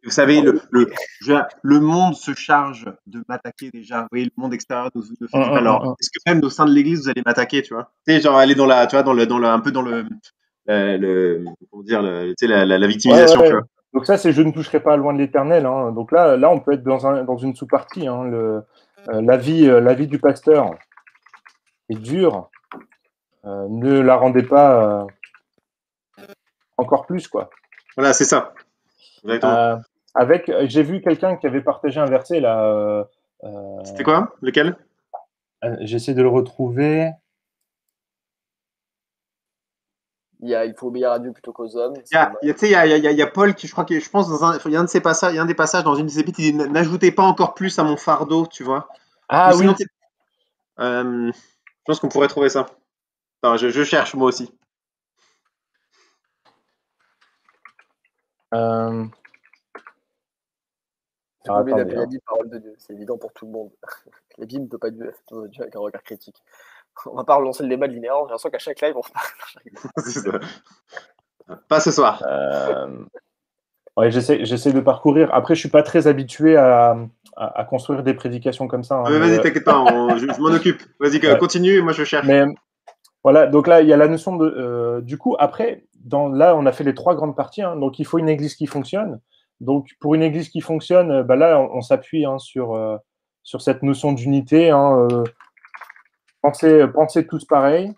vous savez, le monde se charge de m'attaquer déjà. Vous voyez, le monde extérieur nous fait du mal. Alors, est-ce que même au sein de l'église, vous allez m'attaquer, tu vois? Tu sais, genre aller un peu dans comment dire, la victimisation, tu vois. Donc ça, c'est je ne toucherai pas loin de l'Éternel. Hein. Donc là, on peut être dans une sous-partie. Hein. La vie du pasteur est dure. Ne la rendez pas encore plus, quoi. Voilà, c'est ça. Exactement. J'ai vu quelqu'un qui avait partagé un verset là. C'était quoi? Lequel? J'essaie de le retrouver. Il faut obéir à Dieu plutôt qu'aux hommes. Il y a Paul qui, je pense, il y a un de ses passages, il y a un des passages dans une de ses épîtres, il dit n'ajoutez pas encore plus à mon fardeau, tu vois. Ah oui. Je pense qu'on pourrait trouver ça. Attends, je cherche moi aussi. J'ai oublié d'appeler la Bible parole de Dieu. C'est évident pour tout le monde. La Bible ne peut pas être Dieu avec un regard critique. On va pas relancer le débat de l'inhérence. J'ai l'impression qu'à chaque live, on se parle. C'est ça. Pas ce soir. Ouais, j'essaie de parcourir. Après, je suis pas très habitué à construire des prédications comme ça. Hein, vas-y, t'inquiète pas, je m'en occupe. Vas-y, continue, moi je cherche. Mais voilà, donc là, il y a la notion de. Du coup, après, là, on a fait les 3 grandes parties. Hein, donc, il faut une église qui fonctionne. Donc, pour une église qui fonctionne, là, on s'appuie sur cette notion d'unité. Hein, pensez tous pareil.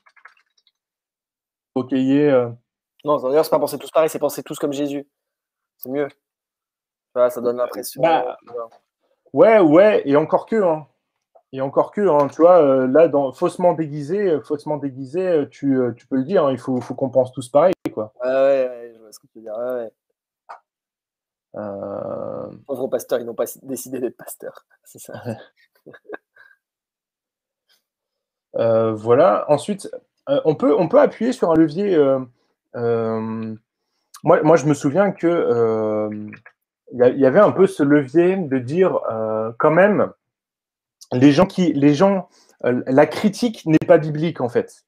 Faut qu'il y ait. Non, d'ailleurs, c'est pas penser tous pareil, c'est penser tous comme Jésus. C'est mieux. Voilà, ça donne l'impression. Ouais, et encore que. Hein. Et encore que, hein, tu vois, là, faussement déguisé, tu peux le dire, hein, il faut qu'on pense tous pareil, quoi. Ouais, je vois ce que tu veux dire. Ouais. Pauvres pasteurs, ils n'ont pas décidé d'être pasteurs. C'est ça. Voilà. Ensuite, on peut appuyer sur un levier. Moi, je me souviens que il y avait un peu ce levier de dire quand même, la critique n'est pas biblique en fait.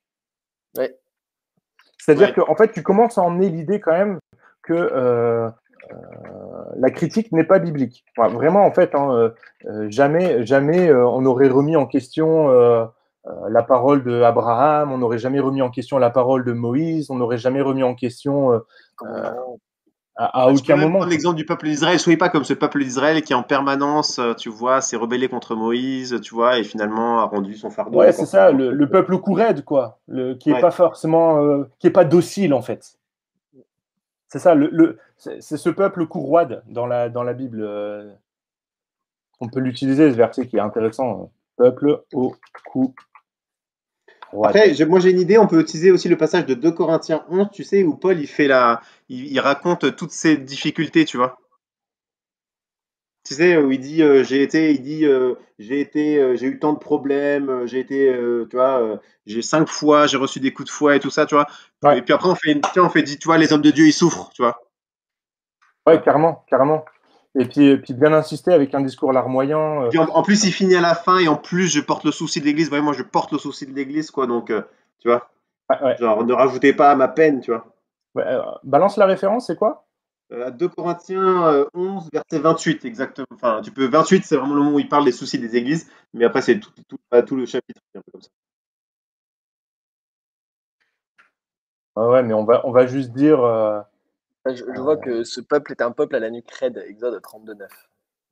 Ouais. C'est-à-dire que en fait, tu commences à emmener l'idée quand même que la critique n'est pas biblique. Enfin, vraiment, en fait, jamais on n'aurait remis en question la parole d'Abraham, on n'aurait jamais remis en question la parole de Moïse, on n'aurait jamais remis en question à Tu peux aucun même moment. prendre l'exemple du peuple d'Israël. Soyez pas comme ce peuple d'Israël qui en permanence, tu vois, s'est rebellé contre Moïse, tu vois, et finalement a rendu son fardeau Ouais, c'est encore plus ça, lourd. le peuple courade, quoi, qui est Ouais. pas forcément, qui est pas docile en fait. C'est ça, c'est ce peuple courroide dans la Bible. On peut l'utiliser, ce verset qui est intéressant. Peuple au cou roide. Après, moi j'ai une idée, on peut utiliser aussi le passage de 2 Corinthiens 11, tu sais, où Paul il raconte toutes ses difficultés, tu vois. Tu sais, où il dit, j'ai eu tant de problèmes, tu vois, j'ai 5 fois, j'ai reçu des coups de fouet et tout ça, tu vois. Ouais. Et puis après, tu vois, les hommes de Dieu, ils souffrent, tu vois. Ouais, carrément, carrément. Et puis bien insister avec un discours larmoyant. Puis en plus, il finit à la fin, et en plus, je porte le souci de l'Église. Vraiment, je porte le souci de l'Église, quoi. Donc, tu vois, Ouais. genre, ne rajoutez pas à ma peine, tu vois. Ouais, balance la référence, c'est quoi? 2 Corinthiens 11, verset 28, exactement. Enfin, 28, c'est vraiment le moment où il parle des soucis des églises, mais après, c'est tout le chapitre, un peu comme ça. Ouais, mais on va juste dire. Je vois que ce peuple est un peuple à la nuque raide, Exode 32:9.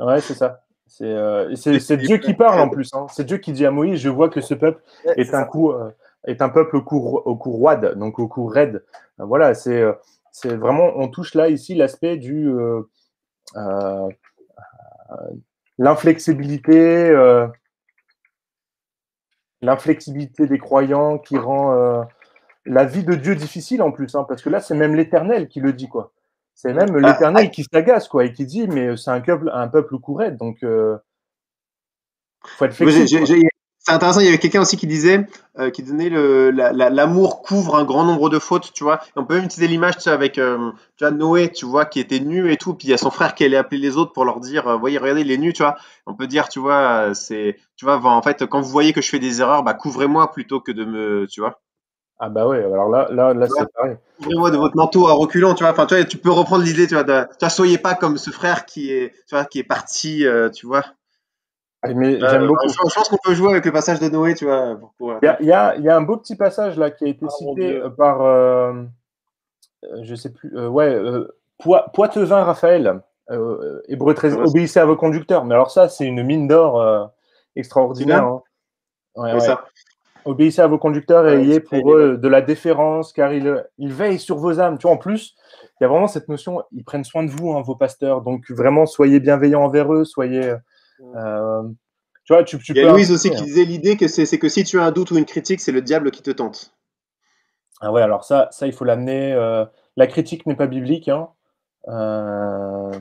Ouais, c'est ça. C'est Dieu qui parle en plus. Hein. C'est Dieu qui dit à Moïse, je vois que ce peuple Ouais, est un peuple au cou roide, donc au cou raide. Voilà, c'est vraiment, on touche là ici l'aspect du l'inflexibilité, l'inflexibilité des croyants qui rend la vie de Dieu difficile en plus, hein, parce que là c'est même l'Éternel qui le dit quoi. C'est même l'Éternel qui s'agace quoi et qui dit mais c'est un peuple cou raide, donc faut être flexible. C'est intéressant, il y avait quelqu'un aussi qui disait, qui donnait l'amour couvre un grand nombre de fautes, tu vois. Et on peut même utiliser l'image, tu sais, avec tu vois, Noé, tu vois, qui était nu et tout, puis il y a son frère qui allait appeler les autres pour leur dire, voyez, regardez, il est nu, tu vois. On peut dire, tu vois, tu vois, en fait, quand vous voyez que je fais des erreurs, bah, couvrez-moi plutôt que de me, tu vois. Ah bah ouais, alors là Tu vois, c'est pareil. couvrez-moi de votre manteau à reculant, tu vois. Enfin, tu vois, tu peux reprendre l'idée, tu vois, tu vois, soyez pas comme ce frère tu vois, qui est parti, tu vois. Mais j'aime beaucoup. Je pense qu'on peut jouer avec le passage de Noé, tu vois, Il y a un beau petit passage là qui a été Ah, mon cité Dieu. par, je sais plus, Poitevin Raphaël, Hébreux 13, obéissez à vos conducteurs. Mais alors ça, c'est une mine d'or extraordinaire. Hein. Ouais, c'est ouais. ça. Obéissez à vos conducteurs et Ouais, ayez celui-là, pour il est eux de la déférence, car ils veillent sur vos âmes. Tu vois, en plus, il y a vraiment cette notion, ils prennent soin de vous, hein, vos pasteurs. Donc vraiment, soyez bienveillants envers eux, soyez. Euh, tu vois, tu Il y a peux Louise aussi insister. qui Hein. disait l'idée que c'est que si tu as un doute ou une critique, c'est le diable qui te tente. Ah ouais, alors ça il faut l'amener. La critique n'est pas biblique. Hein. Euh,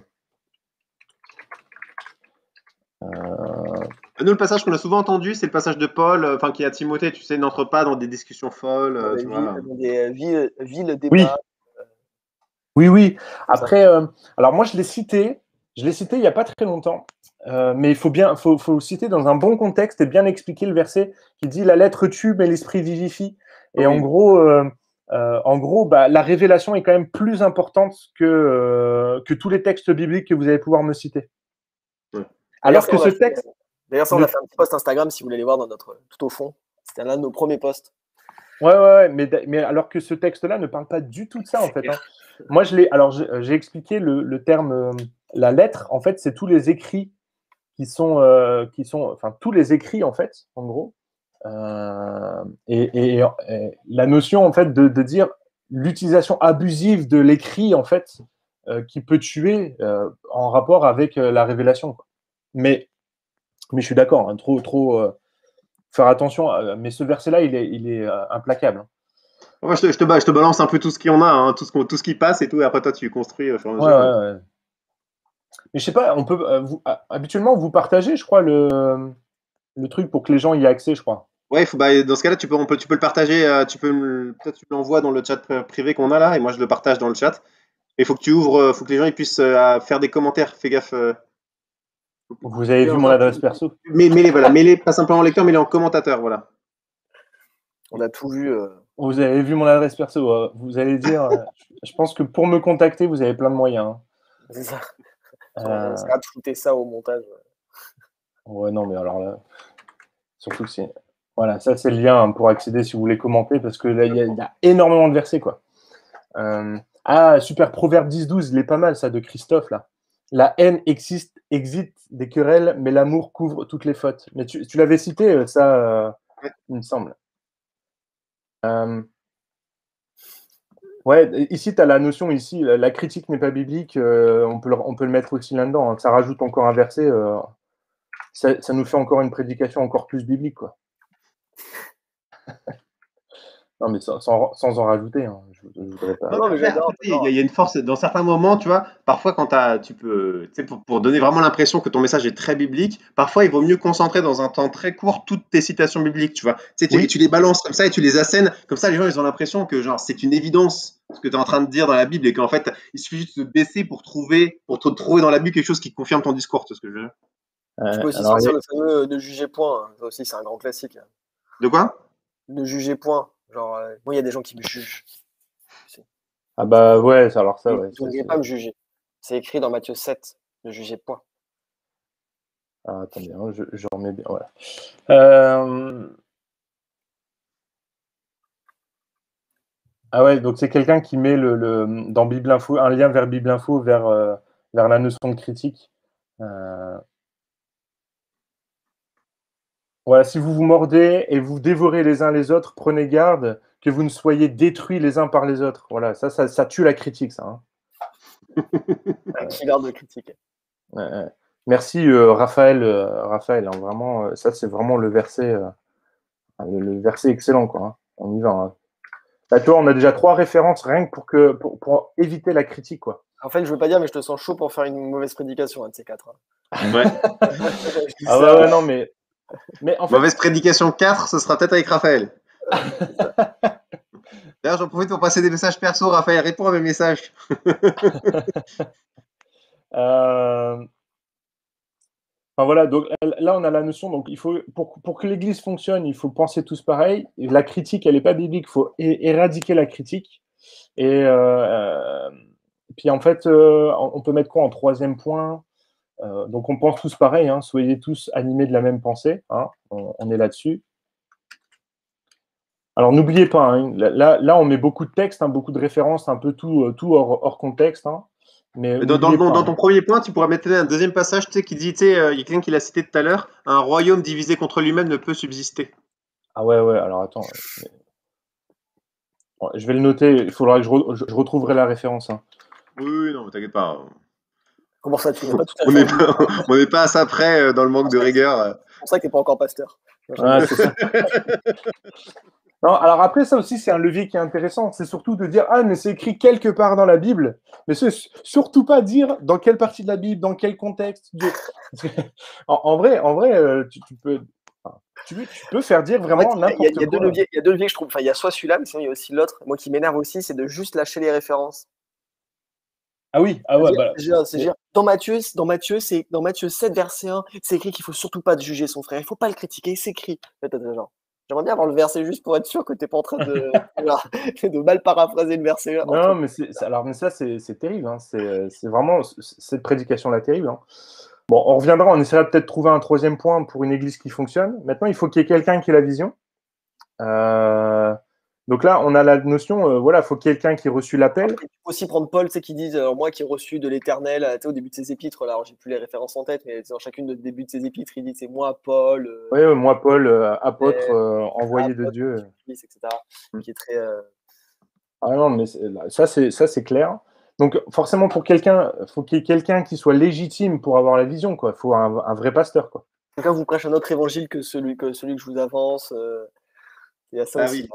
Nous, le passage qu'on a souvent entendu, c'est le passage de Paul, enfin qui est à Timothée, tu sais, n'entre pas dans des discussions folles, dans tu des vois. villes oui, débats. oui. Comme ça. Après, alors moi, je l'ai cité il n'y a pas très longtemps, mais il faut le citer dans un bon contexte et bien expliquer le verset qui dit la lettre tue, mais l'esprit vivifie. Et Oui. en gros, bah, la révélation est quand même plus importante que tous les textes bibliques que vous allez pouvoir me citer. Ouais. D'ailleurs, Alors que ce texte, on a fait un petit post Instagram si vous voulez aller voir dans notre tout au fond. C'était l'un de nos premiers posts. ouais, mais alors que ce texte-là ne parle pas du tout de ça en fait. Hein. Moi, j'ai expliqué le terme la lettre. En fait, c'est tous les écrits enfin tous les écrits en fait, en gros. Et la notion en fait de dire l'utilisation abusive de l'écrit en fait qui peut tuer en rapport avec la révélation. Quoi. Mais je suis d'accord, hein, trop faire attention. Mais ce verset-là, il est implacable. Hein. Moi, je te balance un peu tout ce qu'il y en a, hein, tout ce qui passe et tout, et après toi, tu construis au fur et à mesure. Ouais. Mais je sais pas, on peut habituellement vous partagez, je crois, le truc pour que les gens y aient accès, je crois. Ouais, bah, dans ce cas-là, tu peux le partager, peut-être tu l'envoies dans le chat privé qu'on a là, et moi je le partage dans le chat. Il faut que tu ouvres, faut que les gens ils puissent faire des commentaires. Fais gaffe. Vous avez vu mon adresse perso? Mais mets-les pas simplement en lecteur, mais les en commentateur, voilà. On a tout vu. Vous avez vu mon adresse perso. Vous allez dire, je pense que pour me contacter, vous avez plein de moyens. C'est ça. On Euh, va de shooter ça au montage. Ouais, non, mais alors là, surtout que c'est. Voilà, ça c'est le lien pour accéder si vous voulez commenter, parce que là, il y a énormément de versets, quoi. Super, Proverbe 10-12, il est pas mal, ça, de Christophe, là. La haine existe des querelles, mais l'amour couvre toutes les fautes. Mais tu l'avais cité, ça, il me semble. Ouais, ici, tu as la notion, ici, la critique n'est pas biblique, on peut le mettre aussi là-dedans. Hein. Ça rajoute encore un verset, ça nous fait encore une prédication encore plus biblique, quoi. Non, mais sans en rajouter, hein. Je voudrais pas. Non, mais j'adore. Il y a une force dans certains moments, tu vois. Parfois, quand tu peux, tu sais, pour donner vraiment l'impression que ton message est très biblique, parfois il vaut mieux concentrer dans un temps très court toutes tes citations bibliques, tu vois. Tu sais, Oui. tu les balances comme ça et tu les assènes. Comme ça, les gens, ils ont l'impression que genre c'est une évidence ce que tu es en train de dire dans la Bible et qu'en fait, il suffit juste de se baisser pour trouver dans la Bible quelque chose qui confirme ton discours, tu vois ce que je veux dire. Tu peux aussi sortir le fameux ne jugez point. Ça aussi, c'est un grand classique. De quoi? Ne jugez point. Genre, moi, il y a des gens qui me jugent. Ah bah ouais, alors ça, ouais. Vous ne devez pas me juger. C'est écrit dans Matthieu 7. Ne jugez point. Ah, attendez, hein, je remets bien. Voilà. Ah ouais, donc c'est quelqu'un qui met dans Bible Info, un lien vers Bible Info, vers la notion de critique. Voilà, si vous vous mordez et vous dévorez les uns les autres, prenez garde que vous ne soyez détruits les uns par les autres. Voilà, ça tue la critique, ça. Hein. Un killer de critique. Merci Raphaël, hein, vraiment, ça c'est vraiment le verset excellent, quoi. Hein. On y va. Hein. Là, toi, on a déjà 3 références rien que pour éviter la critique, quoi. En fait, je veux pas dire, mais je te sens chaud pour faire une mauvaise prédication, un de ces 4. Hein. Ouais. Ouais, non, mais en fait... Mauvaise prédication 4, ce sera peut-être avec Raphaël. D'ailleurs, j'en profite pour passer des messages perso. Raphaël, réponds à mes messages. Enfin, voilà, donc là on a la notion, donc il faut pour que l'Église fonctionne, il faut penser tous pareil. Et la critique, elle n'est pas biblique, il faut éradiquer la critique. Et puis en fait, on peut mettre quoi en 3e point? Donc on pense tous pareil, hein, soyez tous animés de la même pensée, hein, on est là-dessus. Alors n'oubliez pas, hein, là on met beaucoup de textes, hein, beaucoup de références, un peu tout hors contexte. Hein. Mais dans ton premier point, tu pourrais mettre un deuxième passage, tu sais, qui dit, il y a quelqu'un qui l'a cité tout à l'heure, un royaume divisé contre lui-même ne peut subsister. Ah ouais, alors attends. Je vais le noter, il faudra que je retrouverai la référence. Hein. Oui, non, t'inquiète pas. Comment ça, tu n'es pas tout à fait. On n'est pas à ça près dans le manque de rigueur. C'est pour ça que tu n'es pas encore pasteur. Ah, c'est ça. Non, alors après, ça aussi, c'est un levier qui est intéressant. C'est surtout de dire, mais c'est écrit quelque part dans la Bible. Mais c'est surtout pas dire dans quelle partie de la Bible, dans quel contexte. En vrai, tu peux faire dire vraiment n'importe quoi. Il y a deux leviers que je trouve. Enfin, il y a soit celui-là, mais sinon il y a aussi l'autre. Moi qui m'énerve aussi, c'est de juste lâcher les références. Ah oui, ouais. C'est-à-dire, dans Matthieu 7, verset 1, c'est écrit qu'il faut surtout pas juger son frère. Il faut pas le critiquer, c'est écrit. J'aimerais bien avoir le verset juste pour être sûr que tu n'es pas en train de mal paraphraser le verset. Non, mais ça, c'est terrible. Hein. C'est vraiment cette prédication-là terrible. Hein. Bon, on reviendra, on essaiera peut-être de trouver un 3e point pour une église qui fonctionne. Maintenant, il faut qu'il y ait quelqu'un qui ait la vision. Donc là, on a la notion, il faut quelqu'un qui ait reçu l'appel. Il faut aussi prendre Paul, tu sais, qui dit moi qui ai reçu de l'Éternel, tu sais, au début de ses épîtres, là, alors j'ai plus les références en tête, mais dans chacune de début de ses épîtres, il dit c'est moi, Paul. Oui, moi, Paul, apôtre, envoyé de Dieu. Etc. Qui est très. Ah non, mais ça, c'est clair. Donc, forcément, pour quelqu'un, il faut qu'il y ait quelqu'un qui soit légitime pour avoir la vision, quoi. Il faut un vrai pasteur, quoi. En tout cas, vous prêchez un autre évangile que celui que je vous avance. Il y a ça aussi. Oui.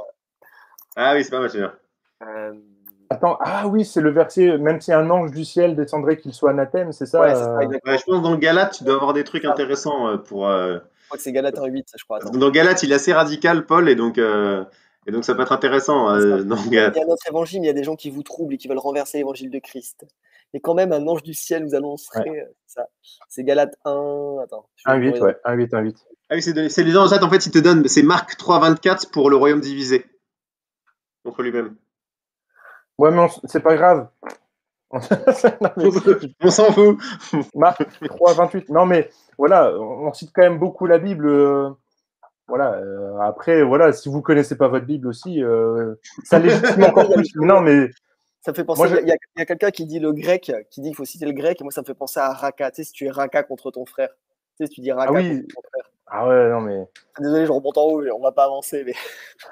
Ah oui, c'est pas mal, c'est bien. Attends, oui, c'est le verset, même si un ange du ciel descendrait qu'il soit anathème, c'est ça? Ouais, c'est ça, exactement. Ouais, je pense que dans Galates, tu dois avoir des trucs intéressants pour. Je crois que c'est Galates 1.8, je crois. Attends. Dans Galates, il est assez radical, Paul, et donc ça peut être intéressant. Il y a notre évangile, mais il y a des gens qui vous troublent et qui veulent renverser l'évangile de Christ. Et quand même, un ange du ciel vous annoncerait ça. C'est Galates 1. Attends. 1,8, ouais. 1,8, 1,8. Ah oui, c'est les gens, en fait, ils te donnent, c'est Marc 3,24 pour le royaume divisé contre lui-même. Ouais, mais c'est pas grave. On s'en fout. Marc 3,28. Non, mais voilà, on cite quand même beaucoup la Bible. Voilà. Après, voilà, si vous connaissez pas votre Bible aussi, ça légitime encore plus. Non, mais ça me fait penser. Il y a quelqu'un qui dit le grec, qui dit qu'il faut citer le grec, et moi ça me fait penser à raka. Tu sais, si tu es raka contre ton frère, tu sais, si tu dis raka contre ton frère. Ah ouais, non mais. Désolé, je remonte en haut, on va pas avancer. Mais...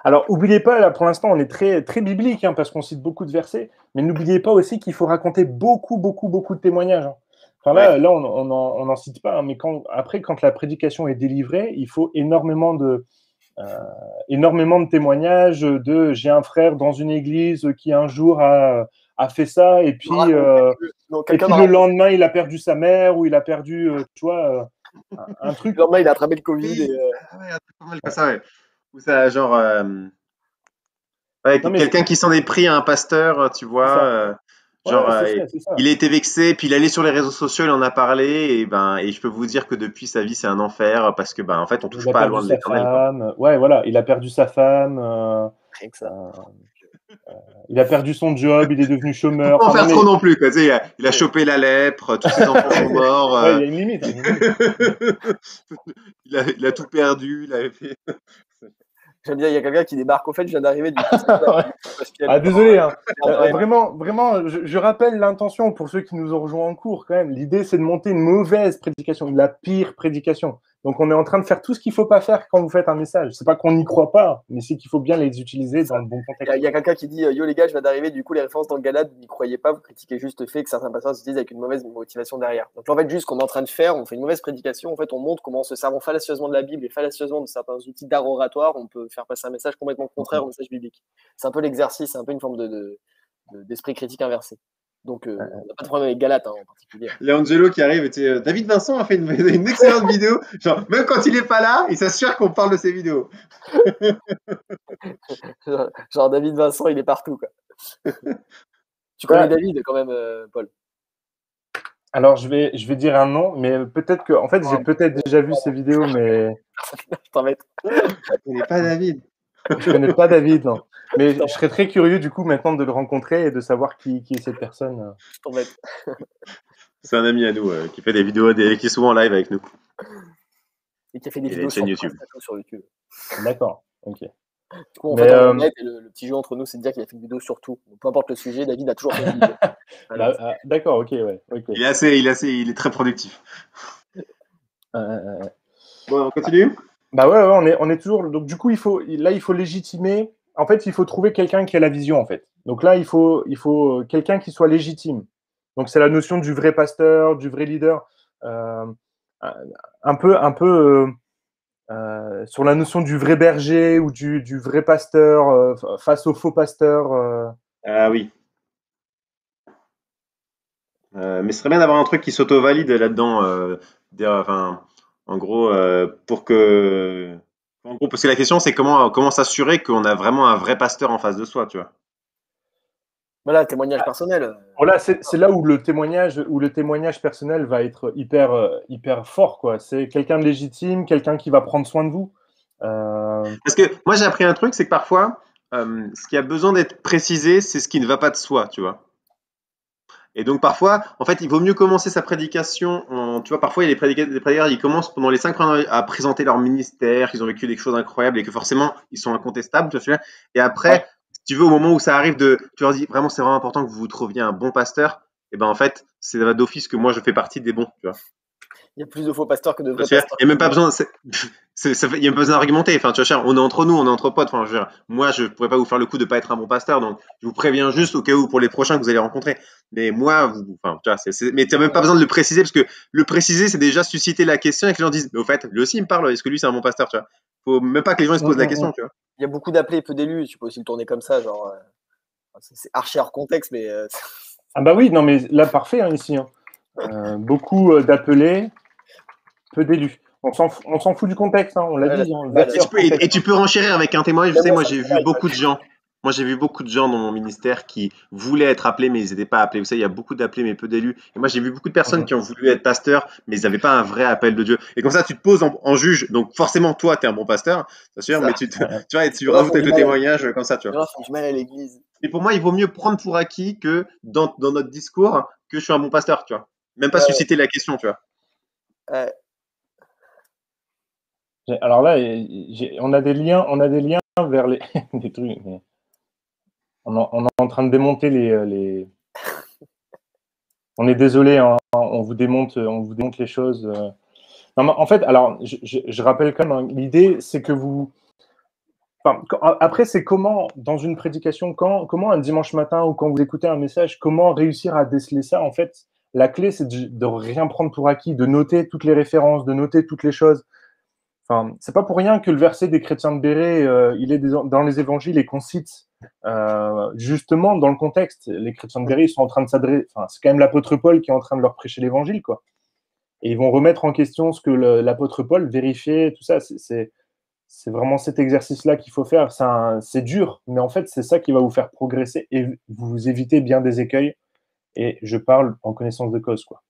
Alors, oubliez pas, là, pour l'instant, on est très, très biblique, hein, parce qu'on cite beaucoup de versets, mais n'oubliez pas aussi qu'il faut raconter beaucoup de témoignages. Hein. Enfin, là, on n'en cite pas, hein, mais après, quand la prédication est délivrée, il faut énormément de témoignages de j'ai un frère dans une église qui un jour a fait ça, et puis, le lendemain, il a perdu sa mère, ou il a perdu, tu vois, un truc. Le lendemain, il a attrapé le Covid. Oui. Ouais, un truc pas mal comme ça, ouais. Ou ça, genre, quelqu'un qui s'en est pris à un pasteur, tu vois, genre, c'est ça. il a été vexé, puis il allait sur les réseaux sociaux, il en a parlé, et je peux vous dire que depuis sa vie, c'est un enfer, parce que, en fait, on touche pas à loin de l'éternel. Ouais, voilà, il a perdu sa femme. Rien que ça. Il a perdu son job, il est devenu chômeur. Faut pas en faire trop non plus, quoi. Tu sais, il a chopé la lèpre, tous ses enfants sont morts. Ouais, il y a une limite. Il a tout perdu. Il avait fait... J'aime bien, il y a quelqu'un qui débarque. Au fait, je viens d'arriver. Désolé. Hein. Vraiment, je rappelle l'intention pour ceux qui nous ont rejoints en cours quand même. L'idée, c'est de monter une mauvaise prédication, la pire prédication. Donc, on est en train de faire tout ce qu'il ne faut pas faire quand vous faites un message. C'est pas qu'on n'y croit pas, mais c'est qu'il faut bien les utiliser dans le bon contexte. Il y a quelqu'un qui dit yo les gars, je viens d'arriver. Du coup, les références dans le Galate, vous n'y croyez pas, vous critiquez juste le fait que certains pasteurs s'utilisent avec une mauvaise motivation derrière. Donc, en fait, juste ce qu'on est en train de faire, on fait une mauvaise prédication. En fait, on montre comment, en se servant fallacieusement de la Bible et fallacieusement de certains outils d'art oratoire, on peut faire passer un message complètement contraire au message biblique. C'est un peu l'exercice, c'est un peu une forme d'esprit critique inversé. Donc, on n'a pas de problème avec Galate en particulier. Il y a Angelo qui arrive. David Vincent a fait une excellente vidéo. Genre, même quand il n'est pas là, il s'assure qu'on parle de ses vidéos. Genre, David Vincent, il est partout, quoi. Tu connais David quand même, Paul? Alors, je vais dire un nom, mais peut-être que, en fait, j'ai peut-être déjà vu ces vidéos, mais. Je t'embête. Je connais pas David. Je connais pas David, non. Mais je serais très curieux, du coup, maintenant de le rencontrer et de savoir qui est cette personne. Je t'embête. C'est un ami à nous qui fait des vidéos, qui est souvent en live avec nous. Et qui a fait des vidéos sur YouTube. D'accord, ok. Du coup, en fait, le petit jeu entre nous, c'est de dire qu'il a fait une vidéo sur tout. Donc, peu importe le sujet, David a toujours fait une vidéo. D'accord, ok, ouais. Okay. Il est très productif. Bon, on continue. Bah ouais, on est toujours. Donc du coup, il faut légitimer. En fait, il faut trouver quelqu'un qui a la vision. En fait, donc là, il faut quelqu'un qui soit légitime. Donc c'est la notion du vrai pasteur, du vrai leader, un peu sur la notion du vrai berger ou du vrai pasteur face au faux pasteur. Ah oui. Mais ce serait bien d'avoir un truc qui s'auto-valide là-dedans. En gros, parce que la question c'est comment s'assurer qu'on a vraiment un vrai pasteur en face de soi, tu vois. Voilà, témoignage personnel. Voilà, c'est là où le témoignage personnel va être hyper fort, quoi. C'est quelqu'un de légitime, quelqu'un qui va prendre soin de vous. Parce que moi j'ai appris un truc, c'est que parfois, ce qui a besoin d'être précisé, c'est ce qui ne va pas de soi, tu vois. Et donc parfois, en fait, il vaut mieux commencer sa prédication. Tu vois, parfois, il y a des prédicateurs, ils commencent pendant les 5 premières à présenter leur ministère, qu'ils ont vécu des choses incroyables et que forcément, ils sont incontestables. Tu vois, et après, si tu veux, au moment où ça arrive, tu leur dis vraiment, c'est vraiment important que vous trouviez un bon pasteur. Et ben en fait, c'est d'office que moi, je fais partie des bons. Tu vois. Il y a plus de faux pasteurs que de vrais pasteurs. Il n'y a même pas besoin. Il n'y a pas besoin d'argumenter. Enfin, tu vois, on est entre nous, on est entre potes. Enfin, moi, je ne pourrais pas vous faire le coup de ne pas être un bon pasteur. Donc, je vous préviens juste au cas où pour les prochains que vous allez rencontrer. Mais moi, tu vois, mais tu n'as même pas besoin de le préciser parce que le préciser, c'est déjà susciter la question et que les gens disent, mais au fait, lui aussi, il me parle. Est-ce que lui, c'est un bon pasteur, tu vois? Faut même pas que les gens se posent la question, tu vois. Il y a beaucoup d'appelés et peu d'élus. Tu peux aussi le tourner comme ça, genre. C'est archi hors contexte, mais. Ah bah oui, non, mais là, parfait, hein, ici. Hein. Beaucoup d'appelés, peu d'élus. On s'en fout du contexte, hein, on l'a dit. Hein, et tu peux renchérir avec un témoignage. Tu sais, moi, j'ai vu beaucoup de gens. Moi, j'ai vu beaucoup de gens dans mon ministère qui voulaient être appelés, mais ils n'étaient pas appelés. Vous savez, il y a beaucoup d'appelés, mais peu d'élus. Et moi, j'ai vu beaucoup de personnes Mhm. qui ont voulu être pasteurs, mais ils n'avaient pas un vrai appel de Dieu. Et comme ça, tu te poses en juge. Donc, forcément, toi, tu es un bon pasteur, bien sûr, mais Ça. tu Ouais. vois, et tu Les gens rajoutes font avec du le mal à, témoignage comme ça, tu les vois. gens font du mal à l'église. Et pour moi, il vaut mieux prendre pour acquis que dans notre discours que je suis un bon pasteur, tu vois. Même pas Ouais, ouais. susciter la question, tu vois. Alors là, on a des liens vers les, des trucs. Mais on est en train de démonter les. On est désolé, hein, on vous démonte les choses. Non, mais en fait, alors, je rappelle quand même, hein, l'idée, c'est que vous. Enfin, après, c'est comment, dans une prédication, comment un dimanche matin ou quand vous écoutez un message, comment réussir à déceler ça. En fait, la clé, c'est de rien prendre pour acquis, de noter toutes les références, de noter toutes les choses. Enfin, c'est pas pour rien que le verset des chrétiens de Béret, il est dans les évangiles et qu'on cite justement dans le contexte. Les chrétiens de Béret, ils sont en train de s'adresser. Enfin, c'est quand même l'apôtre Paul qui est en train de leur prêcher l'évangile, quoi. Et ils vont remettre en question ce que l'apôtre Paul vérifiait, tout ça. C'est vraiment cet exercice-là qu'il faut faire. C'est dur, mais en fait, c'est ça qui va vous faire progresser et vous éviter bien des écueils. Et je parle en connaissance de cause, quoi.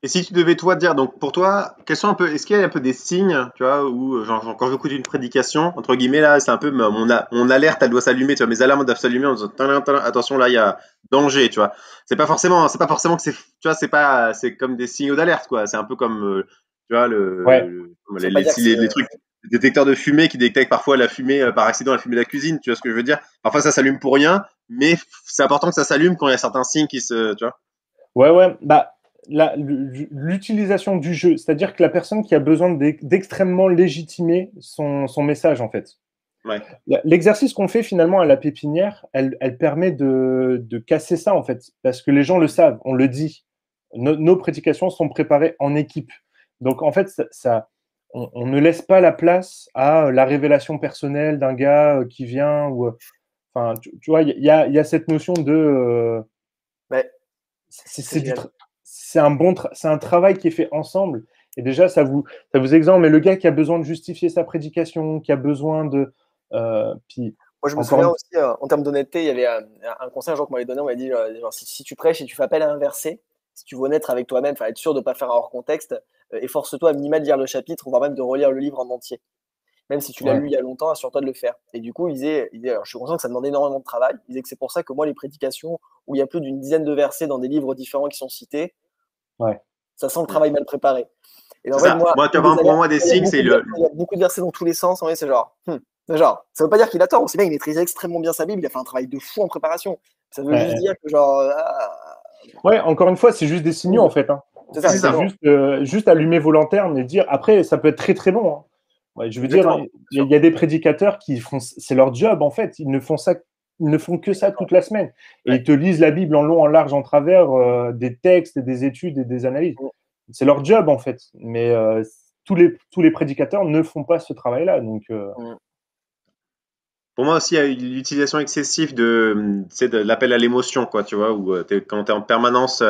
Et si tu devais toi dire, donc pour toi, quels sont un peu, est-ce qu'il y a un peu des signes, tu vois, où quand j'écoute une prédication, entre guillemets là, c'est un peu mon alerte, elle doit s'allumer, tu vois, mes alarmes doivent s'allumer en disant tadam, tadam, attention là, il y a danger, tu vois. C'est pas forcément que c'est, tu vois, c'est comme des signaux d'alerte, quoi. C'est un peu comme, tu vois, Ouais, comme Ça veut pas dire que c'est. les trucs, les détecteurs de fumée qui détectent parfois la fumée par accident, la fumée de la cuisine, tu vois ce que je veux dire. Parfois ça s'allume pour rien, mais c'est important que ça s'allume quand il y a certains signes qui se, tu vois. ouais. Bah, l'utilisation du jeu, c'est-à-dire que la personne qui a besoin d'extrêmement légitimer son message, en fait. Ouais. L'exercice qu'on fait finalement à la pépinière, elle permet de casser ça, en fait, parce que les gens le savent, on le dit. Nos prédications sont préparées en équipe. Donc, en fait, on ne laisse pas la place à la révélation personnelle d'un gars qui vient. Enfin, tu vois, il y a cette notion de. Ouais, C'est c'est génial. c'est un travail qui est fait ensemble. Et déjà, ça vous exempte. Mais le gars qui a besoin de justifier sa prédication, qui a besoin de. Puis, Moi, je me encore souviens une aussi, en termes d'honnêteté, il y avait un conseil un jour qu'on m'avait donné. On m'a dit genre, si tu prêches et tu fais appel à un verset, si tu veux naître avec toi-même, être sûr de ne pas faire un hors contexte, efforce-toi à minima de lire le chapitre, voire même de relire le livre en entier. Même si tu l'as ouais, lu il y a longtemps, assure-toi de le faire. Et du coup, alors, je suis conscient que ça demande énormément de travail. Il disait que c'est pour ça que moi, les prédications où il y a plus d'une dizaine de versets dans des livres différents qui sont cités, ouais. ça sent le travail mal préparé. Et en C'est fait, ça. moi, Moi, tu une vois, des pour alertes, moi, des quand il y a signes, c'est le. quand il y a beaucoup de versets dans tous les sens, en vrai, c'est genre, ça veut pas dire qu'il a tort. C'est bien, il maîtrise extrêmement bien sa Bible, il a fait un travail de fou en préparation. Ça veut juste dire que, Ouais, encore une fois, c'est juste des signaux, en fait, hein. c'est Oui, ça, c'est C'est ça. exactement. juste allumer vos lanternes et dire. Après, ça peut être très, très bon, hein. Ouais, je veux dire, Exactement, hein, bien il sûr. y a des prédicateurs qui font. C'est leur job, en fait. Ils ne font que ça toute la semaine. Et Ouais. ils te lisent la Bible en long, en large, en travers, des textes, des études et des analyses. C'est leur job, en fait. Mais tous les prédicateurs ne font pas ce travail-là. Donc, Mm. Pour moi aussi, il y a l'utilisation excessive de, tu sais, de l'appel à l'émotion, quoi, tu vois, où quand tu es en permanence,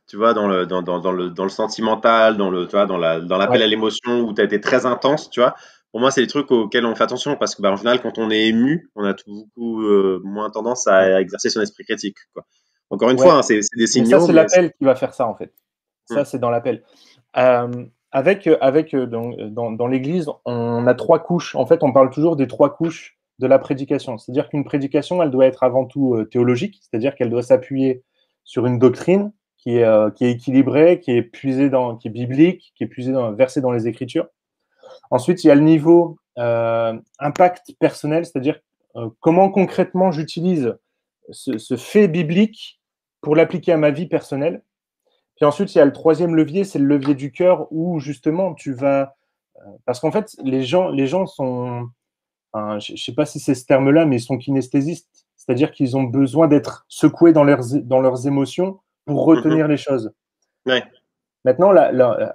tu vois, dans le sentimental, tu vois, dans l'appel ouais. à l'émotion, où tu as été très intense, tu vois. Pour moi, c'est les trucs auxquels on fait attention parce que, bah, en général, quand on est ému, on a tout beaucoup moins tendance Ouais. à exercer son esprit critique, quoi. Encore une Ouais. fois, hein, c'est des Mais ça, signaux, c'est mais l'appel qui va faire ça, en fait. Ça, hmm, c'est dans l'appel. Dans l'Église, on a trois couches. En fait, on parle toujours des trois couches de la prédication. C'est-à-dire qu'une prédication, elle doit être avant tout théologique, c'est-à-dire qu'elle doit s'appuyer sur une doctrine qui est équilibrée, qui est biblique, qui est versée dans les Écritures. Ensuite, il y a le niveau impact personnel, c'est-à-dire comment concrètement j'utilise ce fait biblique pour l'appliquer à ma vie personnelle. Puis ensuite, il y a le troisième levier, c'est le levier du cœur où justement tu vas. Parce qu'en fait, les gens sont. Enfin, je ne sais pas si c'est ce terme-là, mais ils sont kinesthésistes. C'est-à-dire qu'ils ont besoin d'être secoués dans leurs émotions pour mhm, retenir les choses. ouais. Maintenant,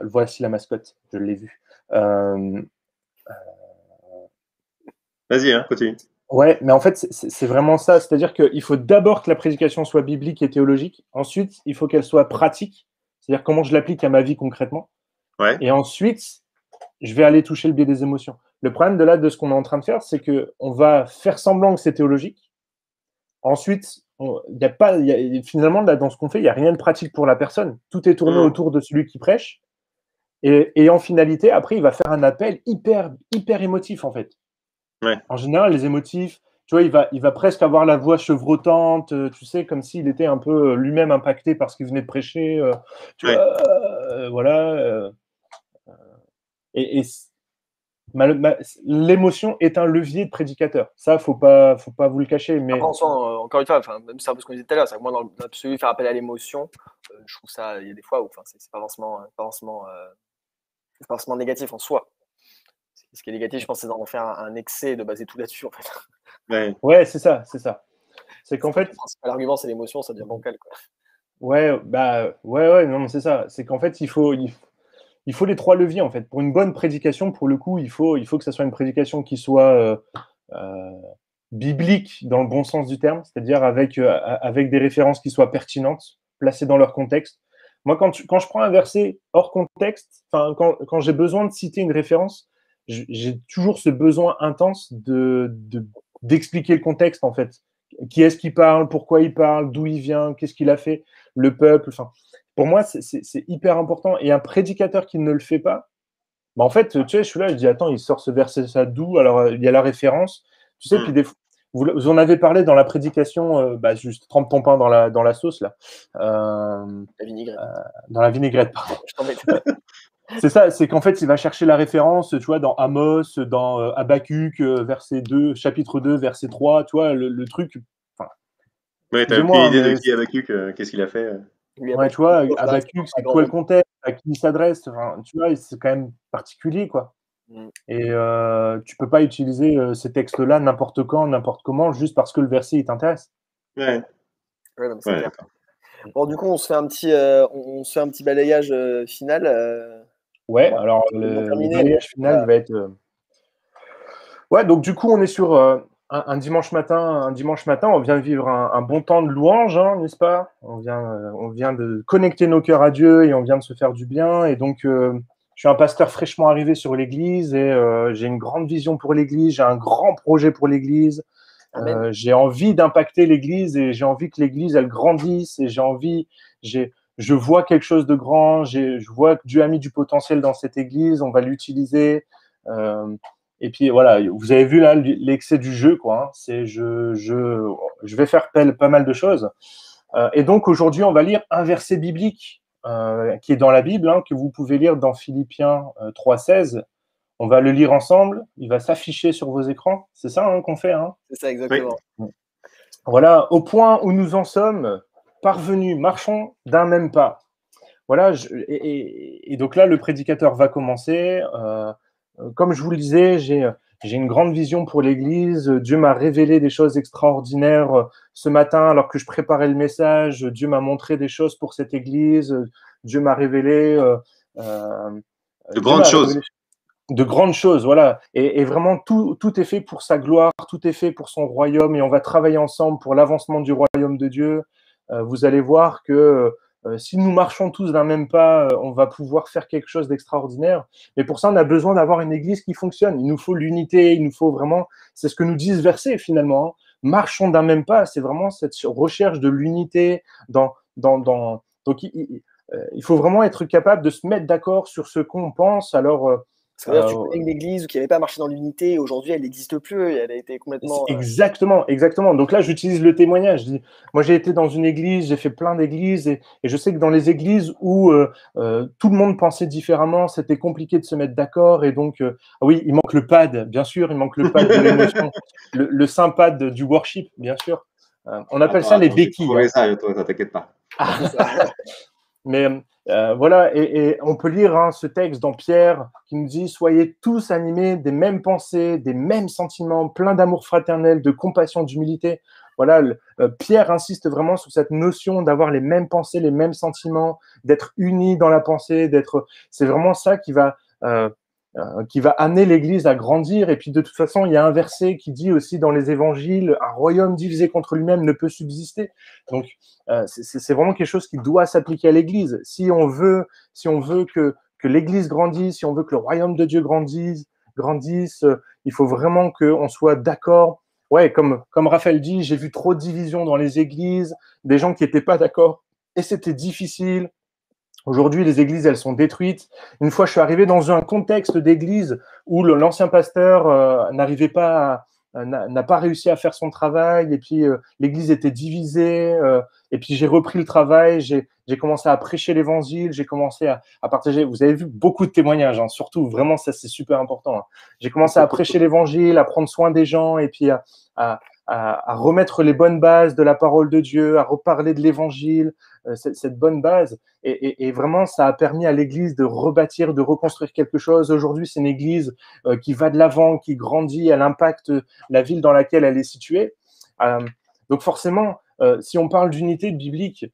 voici la mascotte, je l'ai vue. Euh, Vas-y, hein, continue. ouais, mais en fait, c'est vraiment ça. C'est-à-dire qu'il faut d'abord que la prédication soit biblique et théologique. Ensuite, il faut qu'elle soit pratique. C'est-à-dire comment je l'applique à ma vie concrètement. Ouais. Et ensuite, je vais aller toucher le biais des émotions. Le problème de ce qu'on est en train de faire, c'est qu'on va faire semblant que c'est théologique, Ensuite, finalement, là, dans ce qu'on fait, il n'y a rien de pratique pour la personne. Tout est tourné autour de celui qui prêche. Et en finalité, après, il va faire un appel hyper, hyper émotif, en fait. Ouais. En général, les émotifs, tu vois, il va presque avoir la voix chevrotante, tu sais, comme s'il était un peu lui-même impacté par ce qu'il venait de prêcher. Tu vois, voilà. Et l'émotion est un levier de prédicateur. Ça, faut pas vous le cacher. Mais encore une fois, même c'est un peu ce qu'on disait tout à l'heure, c'est que moi, dans l'absolu, faire appel à l'émotion, je trouve ça, il y a des fois où c'est pas forcément négatif en soi. Ce qui est négatif, je pense, c'est d'en faire un excès et de baser tout là-dessus, en fait. Ouais, c'est ça. C'est qu'en fait, l'argument, c'est l'émotion, ça devient bancal, quoi. Ouais, non, c'est ça. C'est qu'en fait, il faut les trois leviers, en fait. Pour une bonne prédication, pour le coup, il faut que ça soit une prédication qui soit biblique dans le bon sens du terme, c'est-à-dire avec des références qui soient pertinentes, placées dans leur contexte. Moi, quand je prends un verset hors contexte, quand j'ai besoin de citer une référence, j'ai toujours ce besoin intense d'expliquer le contexte, en fait. Qui est-ce qui parle, pourquoi il parle, d'où il vient, qu'est-ce qu'il a fait, le peuple. Pour moi, c'est hyper important. Et un prédicateur qui ne le fait pas, en fait, tu sais, je suis là, je dis, attends, il sort ce verset, ça d'où? Alors, il y a la référence. Tu sais, puis vous en avez parlé dans la prédication, juste trempe ton pain dans la sauce, là. La vinaigrette. Dans la vinaigrette, pardon. Je t'embête. C'est ça, c'est qu'en fait, il va chercher la référence, tu vois, dans Amos, dans Habakkuk, verset 2, chapitre 2, verset 3, tu vois, le truc. Ouais, t'as aucune idée de qui est Habakkuk, qu'est-ce qu'il a fait? Ouais, tu vois, Habakkuk, c'est quoi le contexte, à qui il s'adresse, tu vois, c'est quand même particulier, quoi. Et tu peux pas utiliser ces textes-là n'importe quand, n'importe comment, juste parce que le verset il t'intéresse. Ouais, non, c'est clair. Bon, du coup, on se fait un petit balayage final. Ouais, alors le balayage final, il va être. Ouais, donc du coup, on est sur un dimanche matin. On vient de vivre un bon temps de louange, hein, n'est-ce pas? On vient de connecter nos cœurs à Dieu et on vient de se faire du bien. Et donc, je suis un pasteur fraîchement arrivé sur l'Église et j'ai une grande vision pour l'Église. J'ai un grand projet pour l'Église. J'ai envie d'impacter l'Église et j'ai envie que l'Église elle grandisse et je vois quelque chose de grand. Je vois que Dieu a mis du potentiel dans cette Église. On va l'utiliser. Et puis voilà, vous avez vu là l'excès du jeu, quoi. Hein. Je vais faire pas mal de choses. Et donc aujourd'hui, on va lire un verset biblique qui est dans la Bible, hein, que vous pouvez lire dans Philippiens 3,16. On va le lire ensemble. Il va s'afficher sur vos écrans. C'est ça hein, qu'on fait. Hein. C'est ça, exactement. Oui. Voilà, au point où nous en sommes parvenus, marchons d'un même pas. Voilà, et donc là, le prédicateur va commencer. Comme je vous le disais, j'ai une grande vision pour l'Église. Dieu m'a révélé des choses extraordinaires ce matin alors que je préparais le message. Dieu m'a montré des choses pour cette Église. Dieu m'a révélé de grandes choses. De grandes choses, voilà. Et vraiment, tout est fait pour sa gloire, tout est fait pour son royaume et on va travailler ensemble pour l'avancement du royaume de Dieu. Vous allez voir que si nous marchons tous d'un même pas, on va pouvoir faire quelque chose d'extraordinaire. Mais pour ça, on a besoin d'avoir une église qui fonctionne. Il nous faut l'unité, il nous faut vraiment, c'est ce que nous disent versets finalement. Hein. Marchons d'un même pas, c'est vraiment cette recherche de l'unité. Donc, il faut vraiment être capable de se mettre d'accord sur ce qu'on pense. Alors, ça veut dire que tu connais une église qui n'avait pas marché dans l'unité, aujourd'hui elle n'existe plus, elle a été complètement. Exactement. Donc là, j'utilise le témoignage. Moi, j'ai été dans une église, j'ai fait plein d'églises, et je sais que dans les églises où tout le monde pensait différemment, c'était compliqué de se mettre d'accord, et donc, oui, il manque le pad, bien sûr, il manque le pad de l'émotion, le saint pad du worship, bien sûr. On appelle ça les béquilles. Hein. Ça, toi, t'inquiète pas. Mais voilà, et on peut lire hein, ce texte dans Pierre qui nous dit « Soyez tous animés des mêmes pensées, des mêmes sentiments, pleins d'amour fraternel, de compassion, d'humilité. » Voilà, Pierre insiste vraiment sur cette notion d'avoir les mêmes pensées, les mêmes sentiments, d'être unis dans la pensée, c'est vraiment ça qui va amener l'Église à grandir. Et puis de toute façon, il y a un verset qui dit aussi dans les évangiles, un royaume divisé contre lui-même ne peut subsister. Donc, c'est vraiment quelque chose qui doit s'appliquer à l'Église. Si on veut que l'Église grandisse, si on veut que le royaume de Dieu grandisse, il faut vraiment qu'on soit d'accord ouais, comme Raphaël dit, j'ai vu trop de divisions dans les églises, des gens qui n'étaient pas d'accord, et c'était difficile. Aujourd'hui, les églises, elles sont détruites. Une fois, je suis arrivé dans un contexte d'église où l'ancien pasteur n'a pas réussi à faire son travail, et puis l'église était divisée, et puis j'ai repris le travail, j'ai commencé à prêcher l'évangile, j'ai commencé à partager. Vous avez vu beaucoup de témoignages, hein, surtout, vraiment, ça c'est super important. Hein. J'ai commencé à prêcher l'évangile, à prendre soin des gens, et puis à remettre les bonnes bases de la parole de Dieu, à reparler de l'évangile, cette bonne base. Et vraiment, ça a permis à l'Église de rebâtir, de reconstruire quelque chose. Aujourd'hui, c'est une Église qui va de l'avant, qui grandit, elle impacte la ville dans laquelle elle est située. Donc forcément, si on parle d'unité biblique,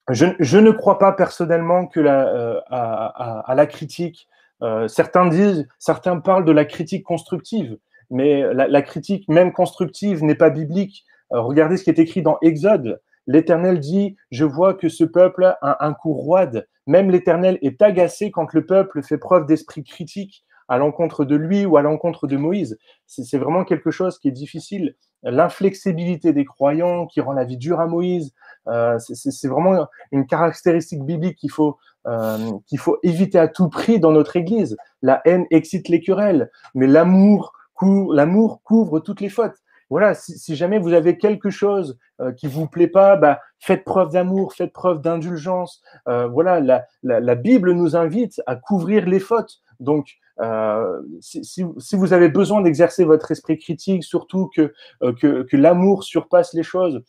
je ne crois pas personnellement que à la critique. Certains parlent de la critique constructive, mais la critique même constructive n'est pas biblique. Regardez ce qui est écrit dans Exode. L'Éternel dit, je vois que ce peuple a un cou roide. Même l'Éternel est agacé quand le peuple fait preuve d'esprit critique à l'encontre de lui ou à l'encontre de Moïse. C'est vraiment quelque chose qui est difficile. L'inflexibilité des croyants qui rend la vie dure à Moïse, c'est vraiment une caractéristique biblique qu'il faut éviter à tout prix dans notre Église. La haine excite les querelles, mais l'amour couvre toutes les fautes. Voilà, si jamais vous avez quelque chose qui vous plaît pas, bah, faites preuve d'amour, faites preuve d'indulgence. Voilà, la Bible nous invite à couvrir les fautes. Donc, si vous avez besoin d'exercer votre esprit critique, surtout que l'amour surpasse les choses.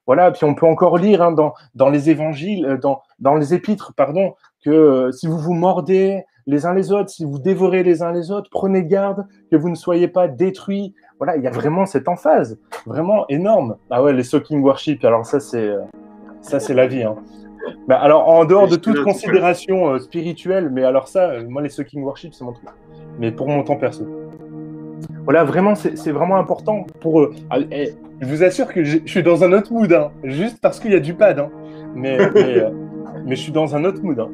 Voilà, puis on peut encore lire hein, dans les évangiles, dans les épîtres, pardon, que si vous vous mordez les uns les autres, si vous dévorez les uns les autres, prenez garde que vous ne soyez pas détruits. Voilà, il y a vraiment cette emphase, vraiment énorme. Ah ouais, les Soaking Worship, alors ça c'est la vie. Hein. Bah, alors en dehors de toute considération spirituelle, mais alors ça, moi les Soaking Worship c'est mon truc. Mais pour mon temps perso. Voilà, vraiment, c'est vraiment important pour eux. Je vous assure que je suis dans un autre mood, hein, juste parce qu'il y a du pad. Hein. Mais je suis dans un autre mood. Hein.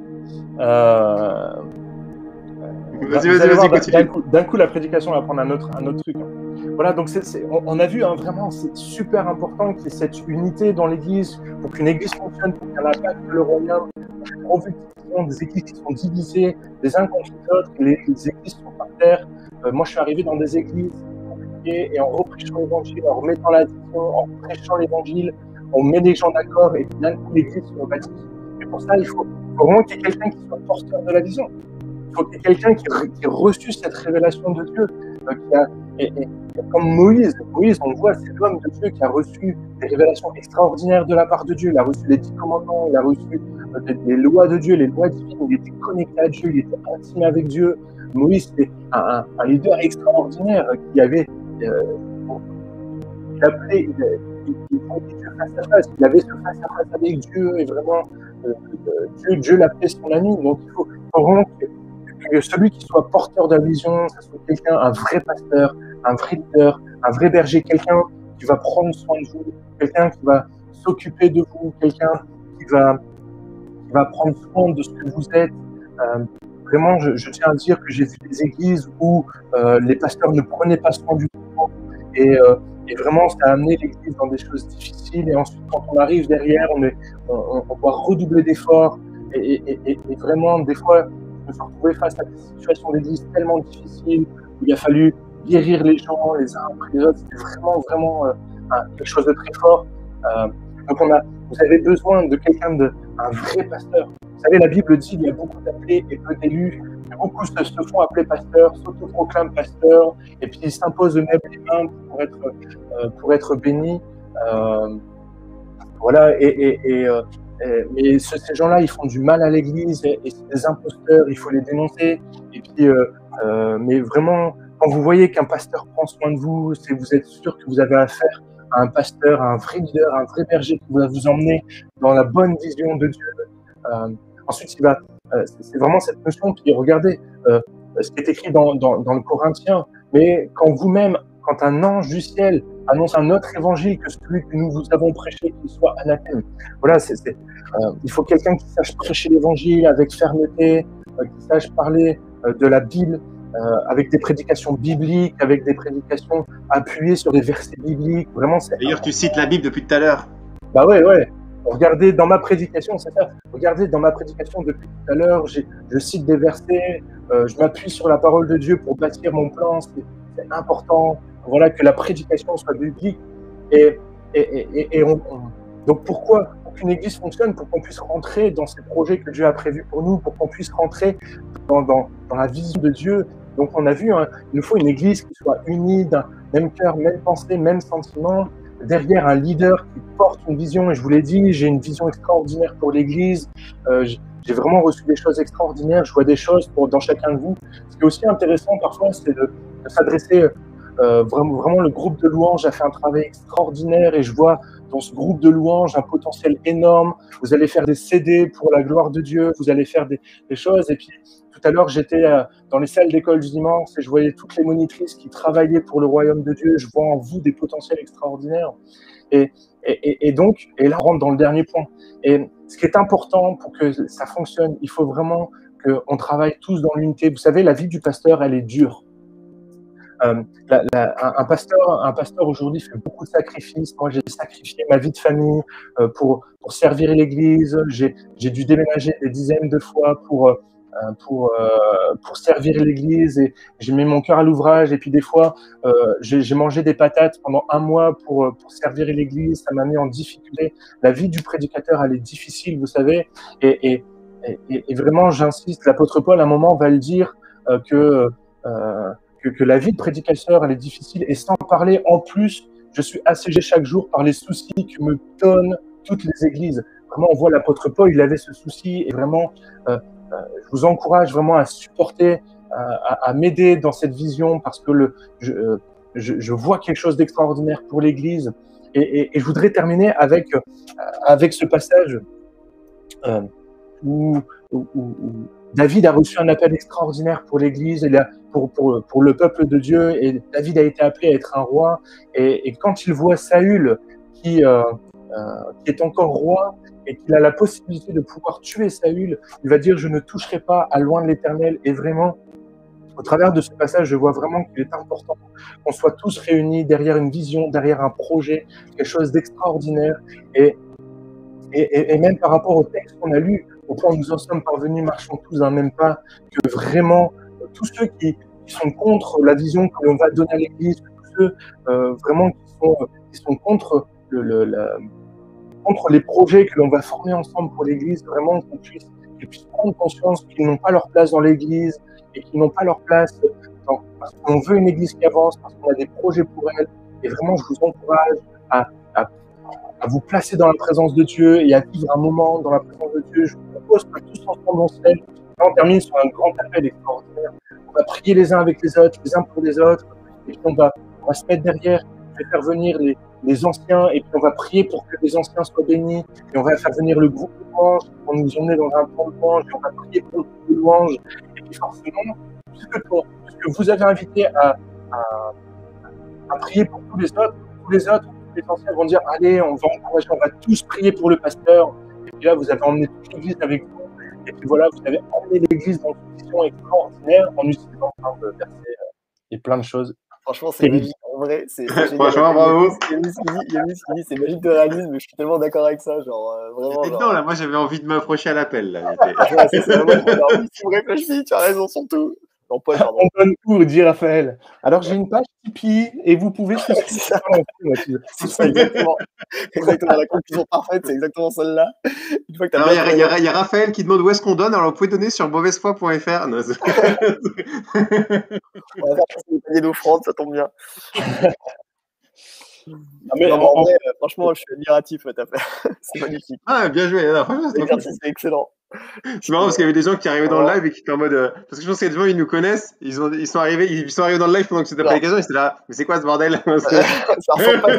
Vas-y, continue. D'un coup, la prédication va prendre un autre truc. Hein. Voilà, donc on a vu, hein, vraiment, c'est super important qu'il y ait cette unité dans l'Église pour qu'une Église fonctionne, pour qu'elle impacte le royaume. On a vu des églises qui sont divisées les uns contre les autres, les églises sont par terre. Moi, je suis arrivé dans des églises et en reprêchant l'évangile, en remettant la vision, en prêchant l'évangile, on met les gens d'accord et puis d'un coup, l'église se rebâtit. Et pour ça, il faut vraiment qu'il y ait quelqu'un qui soit porteur de la vision. Il faut qu'il y ait quelqu'un qui ait reçu cette révélation de Dieu. Et comme Moïse, on voit, c'est l'homme de Dieu qui a reçu des révélations extraordinaires de la part de Dieu. Il a reçu les 10 commandements, il a reçu les lois de Dieu, les lois divines. Il était connecté à Dieu, il était intime avec Dieu. Moïse, c'était un leader extraordinaire qui avait, il avait ce face-à-face avec Dieu et vraiment, Dieu l'appelait son ami. Donc il faut vraiment que celui qui soit porteur de la vision, ça soit quelqu'un, un vrai pasteur, un vrai leader, un vrai berger, quelqu'un qui va prendre soin de vous, quelqu'un qui va s'occuper de vous, quelqu'un qui va prendre soin de ce que vous êtes. Vraiment, je tiens à dire que j'ai vu des églises où les pasteurs ne prenaient pas soin du tout et vraiment, ça a amené l'église dans des choses difficiles. Et ensuite, quand on arrive derrière, on doit redoubler d'efforts. Et vraiment, des fois, je me suis retrouvé face à des situations d'église tellement difficiles où il a fallu guérir les gens les uns après les autres. C'était vraiment quelque chose de très fort. Donc, vous avez besoin de quelqu'un, un vrai pasteur. Vous savez, la Bible dit qu'il y a beaucoup d'appelés et peu d'élus. Beaucoup se font appeler pasteurs, s'autoproclament pasteurs, et puis ils s'imposent eux-mêmes les mains pour être bénis. Voilà, mais ces gens-là, ils font du mal à l'Église, et c'est des imposteurs, il faut les dénoncer. Et puis, mais vraiment, quand vous voyez qu'un pasteur prend soin de vous, c'est vous êtes sûr que vous avez affaire à un pasteur, à un vrai leader, un vrai berger qui va vous emmener dans la bonne vision de Dieu. Ensuite, c'est vraiment cette notion. Puis regardez ce qui est écrit dans le Corinthien. Mais quand un ange du ciel annonce un autre évangile que celui que nous vous avons prêché, qu'il soit anathème. Voilà, il faut quelqu'un qui sache prêcher l'évangile avec fermeté, qui sache parler de la Bible avec des prédications bibliques, avec des prédications appuyées sur des versets bibliques. Vraiment, c'est. D'ailleurs, tu cites la Bible depuis tout à l'heure. Bah ouais. Regardez dans ma prédication, c'est ça. Regardez dans ma prédication depuis tout à l'heure, je cite des versets, je m'appuie sur la parole de Dieu pour bâtir mon plan. C'est important. Voilà, que la prédication soit biblique. Donc pourquoi? Pour qu'une église fonctionne, pour qu'on puisse rentrer dans ces projets que Dieu a prévus pour nous, pour qu'on puisse rentrer dans la vision de Dieu. Donc on a vu, hein, il nous faut une église qui soit unie d'un même cœur, même pensée, même sentiment, derrière un leader qui porte une vision. Et je vous l'ai dit, j'ai une vision extraordinaire pour l'église. J'ai vraiment reçu des choses extraordinaires. Je vois des choses dans chacun de vous. Ce qui est aussi intéressant parfois, c'est de s'adresser vraiment le groupe de louanges a fait un travail extraordinaire et je vois dans ce groupe de louanges un potentiel énorme. Vous allez faire des CD pour la gloire de Dieu, vous allez faire des choses. Et puis tout à l'heure, j'étais dans les salles d'école du dimanche et je voyais toutes les monitrices qui travaillaient pour le royaume de Dieu. Je vois en vous des potentiels extraordinaires. Et donc, là, on rentre dans le dernier point. Et ce qui est important pour que ça fonctionne, il faut vraiment qu'on travaille tous dans l'unité. Vous savez, la vie du pasteur, elle est dure. Un pasteur aujourd'hui fait beaucoup de sacrifices. Moi, j'ai sacrifié ma vie de famille pour servir l'Église. J'ai dû déménager des dizaines de fois pour servir l'Église et j'ai mis mon cœur à l'ouvrage. Et puis des fois, j'ai mangé des patates pendant un mois pour servir l'Église. Ça m'a mis en difficulté. La vie du prédicateur, elle est difficile, vous savez. Et vraiment, j'insiste. L'apôtre Paul, à un moment, va le dire que la vie de prédicateur, elle est difficile. Et sans parler, en plus, je suis assiégé chaque jour par les soucis que me donnent toutes les églises. Vraiment, on voit l'apôtre Paul, il avait ce souci. Et vraiment, je vous encourage vraiment à supporter, à m'aider dans cette vision parce que je vois quelque chose d'extraordinaire pour l'église. Et je voudrais terminer avec ce passage où David a reçu un appel extraordinaire pour l'Église et pour le peuple de Dieu. Et David a été appelé à être un roi. Et quand il voit Saül qui est encore roi et qu'il a la possibilité de pouvoir tuer Saül, il va dire « Je ne toucherai pas à loin de l'Éternel ». Et vraiment, au travers de ce passage, je vois vraiment qu'il est important qu'on soit tous réunis derrière une vision, derrière un projet, quelque chose d'extraordinaire. Et même par rapport au texte qu'on a lu, au point où nous en sommes parvenus, marchons tous d'un même pas, que vraiment, tous ceux qui sont contre la vision que l'on va donner à l'Église, tous ceux vraiment qui sont contre contre les projets que l'on va former ensemble pour l'Église, vraiment qu'ils puissent prendre conscience qu'ils n'ont pas leur place dans l'Église et qu'ils n'ont pas leur place parce qu'on veut une Église qui avance, parce qu'on a des projets pour elle. Et vraiment, je vous encourage à vous placer dans la présence de Dieu et à vivre un moment dans la présence de Dieu. Je vous propose que tous ensemble on s'aide. Là, on termine sur un grand appel extraordinaire. On va prier les uns avec les autres, les uns pour les autres. Et puis on va se mettre derrière. Je vais faire venir les anciens et puis on va prier pour que les anciens soient bénis. Et on va faire venir le groupe de louanges pour nous emmener dans un temps de louange. Et on va prier pour le groupe de louanges. Et puis forcément, puisque vous avez invité à prier pour tous les autres, les anciens vont dire allez, on va encourager, on va tous prier pour le pasteur. Et puis là, vous avez emmené toute l'église avec vous. Et puis voilà, vous avez emmené l'église dans une vision extraordinaire en utilisant plein de versets et plein de choses. Franchement, c'est magique. En vrai, c'est franchement, bravo. Yamis qui dit c'est magique de réalisme, mais je suis tellement d'accord avec ça. Genre, vraiment. Non, là, moi, j'avais envie de m'approcher à l'appel. Là. Ouais, c'est vraiment. Tu me réfléchis, tu as raison sur tout. On donne cours, dit Raphaël. Alors, j'ai une page Tipeee et vous pouvez souscrire. C'est ça, exactement. Exactement, la conclusion parfaite, c'est exactement celle-là. Il y a Raphaël qui demande où est-ce qu'on donne. Alors, vous pouvez donner sur mauvaisefoi.fr. On va faire des paniers d'offrandes, ça tombe bien. En vrai, franchement, je suis admiratif, t'as fait. C'est magnifique. Ah, bien joué. Non, franchement, c'est excellent. C'est marrant parce qu'il y avait des gens qui arrivaient dans le live et qui étaient en mode. Parce que je pense que les gens ils nous connaissent, ils sont arrivés dans le live pendant que c'était prédication, ils étaient là, mais c'est quoi ce bordel? Ça ressemble pas.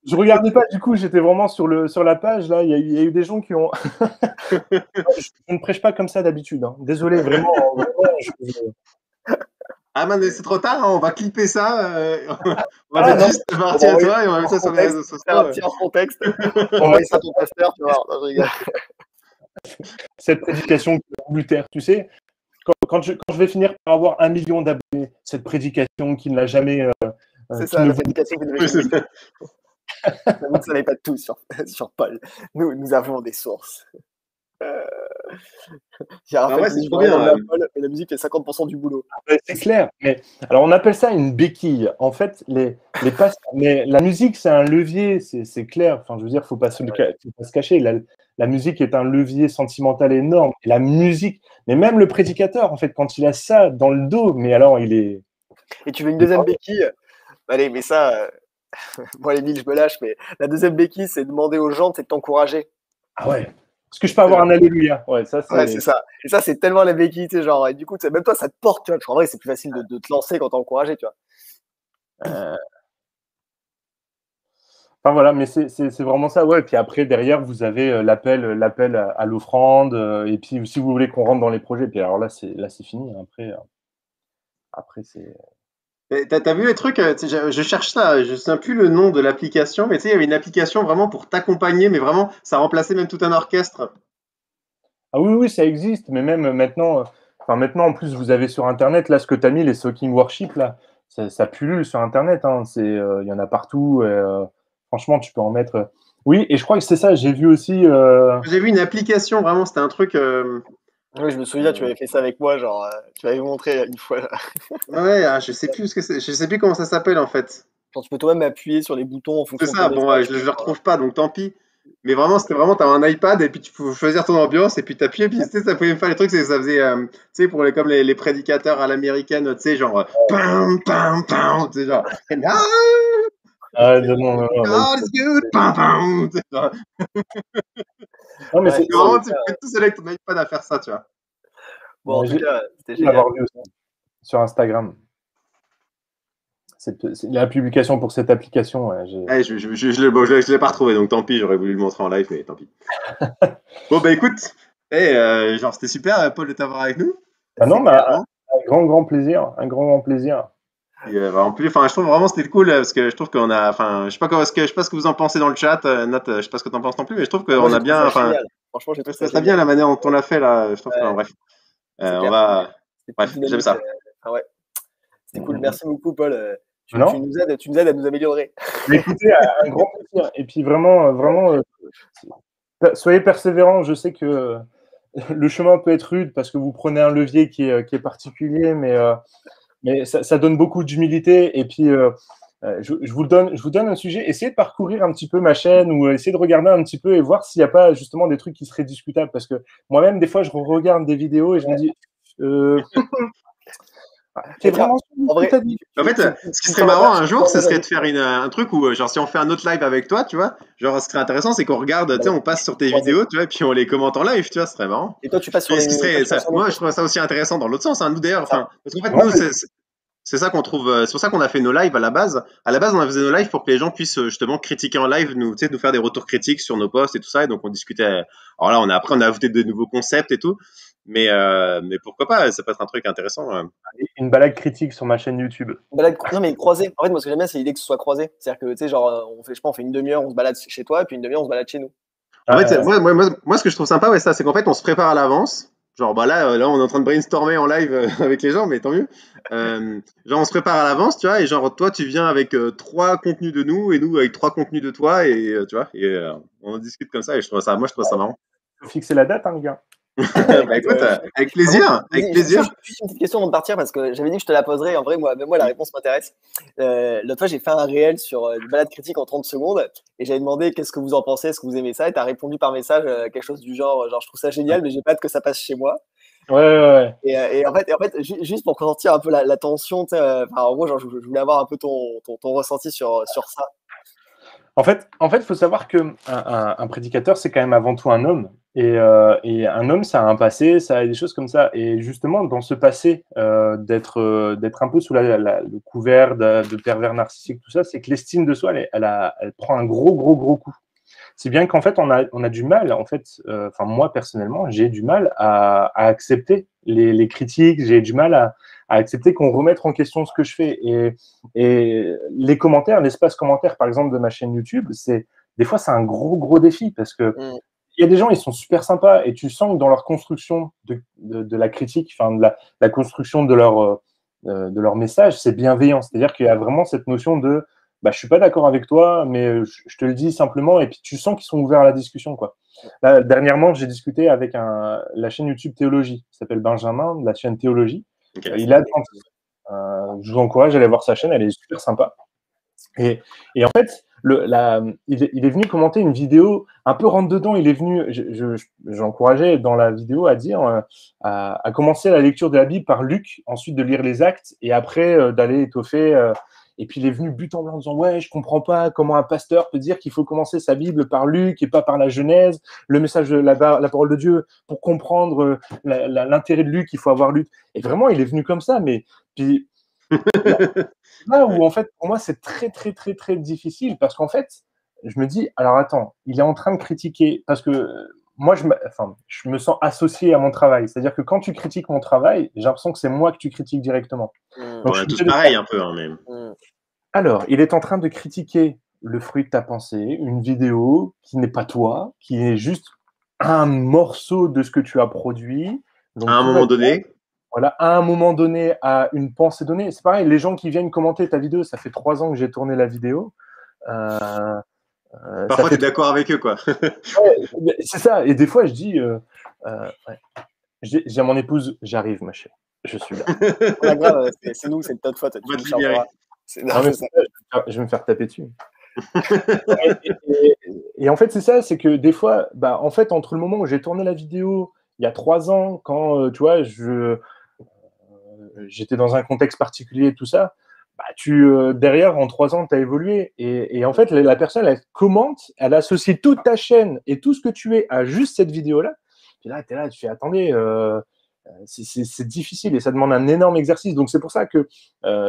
Je regardais pas, du coup, j'étais vraiment sur la page là. Il y a eu des gens qui ont. Je ne prêche pas comme ça d'habitude. Hein. Désolé, vraiment. Ah man, c'est trop tard, hein, on va clipper ça. On va mettre juste partie à toi et on va mettre ça sur les réseaux sociaux. Un petit contexte. On va mettre ça à ton pasteur, tu vois. Cette prédication Luther, tu sais, quand je vais finir par avoir 1 million d'abonnés, cette prédication qui ne l'a jamais. C'est ça, la prédication qui ne l'a jamais. J'avoue que ça n'est pas tout sur Paul. Nous avons des sources. J'ai ouais, c'est trop bien. Paul, et la musique fait 50% du boulot. C'est clair. Mais, alors, on appelle ça une béquille. En fait, mais la musique, c'est un levier, c'est clair. Enfin, je veux dire, faut pas se cacher. La musique est un levier sentimental énorme. Et la musique, mais même le prédicateur, en fait, quand il a ça dans le dos, mais alors, il est. Et tu veux une deuxième béquille? Allez, mais ça, bon, Émile, je me lâche, mais la deuxième béquille, c'est demander aux gens, c'est de t'encourager. Ah ouais. Est-ce que je peux avoir un alléluia? Ouais, ça, c'est. Ouais, c'est ça. Et ça, c'est tellement la béquille, tu sais, genre, et du coup, même toi, ça te porte, tu vois. En vrai, c'est plus facile de te lancer quand t'es encouragé, tu vois. Enfin voilà, mais c'est vraiment ça, ouais. Et puis après, derrière, vous avez l'appel à l'offrande. Et puis, si vous voulez qu'on rentre dans les projets, puis alors là, c'est fini. Après c'est. T'as vu les trucs, je cherche ça, je ne sais plus le nom de l'application, mais tu sais, il y avait une application vraiment pour t'accompagner, mais vraiment, ça remplaçait même tout un orchestre. Ah oui, ça existe, mais même maintenant, maintenant, en plus, vous avez sur Internet, là, ce que tu as mis, les Soaking Worship, là, ça pullule sur Internet, hein, il y en a partout, franchement, tu peux en mettre. Oui, et je crois que c'est ça, j'ai vu aussi. J'ai vu une application, vraiment, c'était un truc. Oui, je me souviens, tu avais fait ça avec moi, genre, tu m'avais montré une fois. Là. Ouais, je sais plus ce que c'est, je sais plus comment ça s'appelle en fait. Genre, tu peux toi-même appuyer sur les boutons en C'est fonction ça, de ton bon, message. je le retrouve pas, donc tant pis. Mais vraiment, c'était vraiment, t'as un iPad et puis tu pouvais choisir ton ambiance et puis t'appuies, puis tu sais, ça pouvait faire les trucs, ça faisait, tu sais, pour comme les prédicateurs à l'américaine, tu sais, genre, pam, pam, pam, tu sais, genre, and Non, God is good, pam, pam, tu sais, genre. Non, mais Ouais, c'est vraiment, tu peux tout seul avec ton iPad à faire ça, tu vois. Bon, en tout cas, c'était j'ai génial. l'avoir vu aussi sur Instagram. La publication pour cette application, ouais, Ouais, je l'ai pas retrouvé, donc tant pis, j'aurais voulu le montrer en live, mais tant pis. Bon, bah écoute, genre, c'était super, Paul, de t'avoir avec nous. Ah non, mais Vraiment. un grand plaisir, un grand plaisir. Et, en plus, enfin, je trouve vraiment c'était cool parce que je trouve qu'on a, enfin, je sais pas je sais pas ce que vous en pensez dans le chat, Nat, je sais pas ce que t'en penses non plus, mais je trouve Moi, qu'on j'ai a trouvé bien, ça enfin, génial. Franchement, j'ai trouvé ça ça serait génial. bien la manière dont on l'a fait là. Je trouve que, Ouais, bref, c'est on clair. va, C'était plus bref, j'aime dynamique. ça. Ah ouais, c'était cool. Merci beaucoup, Paul. Tu Non nous aides à nous améliorer. Mais écoutez, un grand plaisir. Et puis vraiment, soyez persévérants. Je sais que le chemin peut être rude parce que vous prenez un levier qui est particulier, mais ça donne beaucoup d'humilité. Et puis, je vous donne un sujet. Essayez de parcourir un petit peu ma chaîne ou essayez de regarder un petit peu et voir s'il n'y a pas justement des trucs qui seraient discutables. Parce que moi-même, des fois, je regarde des vidéos et je me dis, t'es vraiment en vrai, En fait, ce qui serait marrant un jour, ce serait de faire un truc où, genre, si on fait un autre live avec toi, tu vois, genre, ce qui serait intéressant, c'est qu'on regarde, tu sais, on passe sur tes vidéos, tu vois, et puis on les commente en live, tu vois, ce serait marrant. Et toi, tu passes sur Et ce les. qui Toi, serait, tu passes sur nos moi, je comptes. trouve ça aussi intéressant dans l'autre sens, hein, nous d'ailleurs, C'est ça. enfin, parce qu'en fait, nous, c'est ça qu'on trouve, c'est pour ça qu'on a fait nos lives à la base. À la base, on a fait nos lives pour que les gens puissent justement critiquer en live, nous, tu sais, nous faire des retours critiques sur nos posts et tout ça. Et donc, on discutait. Alors là, après, on a ajouté de nouveaux concepts et tout. Mais pourquoi pas? Ça peut être un truc intéressant. une balade critique sur ma chaîne YouTube. Non, mais croisé. En fait, moi, ce que j'aime bien, c'est l'idée que ce soit croisé. C'est-à-dire que, tu sais, genre, je sais pas, on fait une demi-heure, on se balade chez toi, et puis une demi-heure, on se balade chez nous. En fait, moi, ce que je trouve sympa, ouais, ça, c'est qu'en fait, on se prépare à l'avance. Genre, bah là, on est en train de brainstormer en live avec les gens, mais tant mieux. Genre, on se prépare à l'avance, tu vois, et genre, toi, tu viens avec 3 contenus de nous, et nous avec 3 contenus de toi, et tu vois, et on en discute comme ça, et je trouve ça marrant. Faut fixer la date, hein, les gars. Bah écoute, avec plaisir, avec plaisir. Juste une petite question avant de partir parce que j'avais dit que je te la poserais. En vrai, même moi, la réponse m'intéresse. L'autre fois, j'ai fait un réel sur une balade critique en 30 secondes et j'avais demandé qu'est-ce que vous en pensez, est-ce que vous aimez ça? Et tu as répondu par message quelque chose du genre, je trouve ça génial, mais j'ai pas hâte que ça passe chez moi. Ouais. Et en fait, juste pour ressentir un peu la tension, tu sais, en gros, genre, je voulais avoir un peu ton ressenti sur ça. En fait, il faut savoir que un prédicateur, c'est quand même avant tout un homme. Et un homme, ça a un passé, ça a des choses comme ça. Et justement, dans ce passé, d'être un peu sous le couvert de pervers narcissiques, tout ça, c'est que l'estime de soi, elle prend un gros coup. C'est bien qu'en fait, on a du mal, en fait, moi personnellement, j'ai du mal à accepter les critiques, j'ai du mal à accepter qu'on remette en question ce que je fais. Et les commentaires, l'espace commentaire, par exemple, de ma chaîne YouTube, des fois, c'est un gros défi parce que y a des gens, ils sont super sympas et tu sens que dans leur construction de la critique, enfin de la construction de leur message, c'est bienveillant. C'est-à-dire qu'il y a vraiment cette notion de bah, je suis pas d'accord avec toi, mais je te le dis simplement, et puis tu sens qu'ils sont ouverts à la discussion, quoi. Là, dernièrement, j'ai discuté avec la chaîne YouTube Théologie, qui s'appelle Benjamin, de la chaîne Théologie. Ok. Il a je vous encourage à aller voir sa chaîne, elle est super sympa. Et en fait, il est venu commenter une vidéo un peu rentre dedans. Il est venu, j'encourageais dans la vidéo à dire, à commencer la lecture de la Bible par Luc, ensuite de lire les Actes et après d'aller étoffer. Et puis il est venu but en blanc en disant ouais, je comprends pas comment un pasteur peut dire qu'il faut commencer sa Bible par Luc et pas par la Genèse, le message de la parole de Dieu. Pour comprendre l'intérêt de Luc, il faut avoir Luc. Et vraiment, il est venu comme ça, mais puis là où en fait pour moi c'est très très très très difficile parce qu'en fait je me dis alors attends, il est en train de critiquer parce que moi je me sens associé à mon travail, c'est-à-dire que quand tu critiques mon travail, j'ai l'impression que c'est moi que tu critiques directement. Donc, on est tous pareil un peu, hein, même. Alors, il est en train de critiquer le fruit de ta pensée, une vidéo qui n'est pas toi, qui est juste un morceau de ce que tu as produit. Donc, à un moment donné. Voilà, à un moment donné, à une pensée donnée. C'est pareil, les gens qui viennent commenter ta vidéo, ça fait 3 ans que j'ai tourné la vidéo. Parfois, tu es d'accord avec eux, quoi. Ouais, c'est ça. Et des fois, je dis, ouais. J'ai mon épouse, j'arrive, ma chérie. Je suis là. Pas grave, c'est nous, c'est de notre faute. On va te libérer. Je vais me faire taper dessus. et en fait, c'est ça, c'est que des fois, bah, en fait, entre le moment où j'ai tourné la vidéo, il y a 3 ans, quand, tu vois, j'étais dans un contexte particulier et tout ça, bah, derrière, en 3 ans, tu as évolué. Et en fait, la personne, elle commente, elle associe toute ta chaîne et tout ce que tu es à juste cette vidéo-là. Puis là, tu es là, tu fais, attendez, c'est difficile et ça demande un énorme exercice. Donc, c'est pour ça que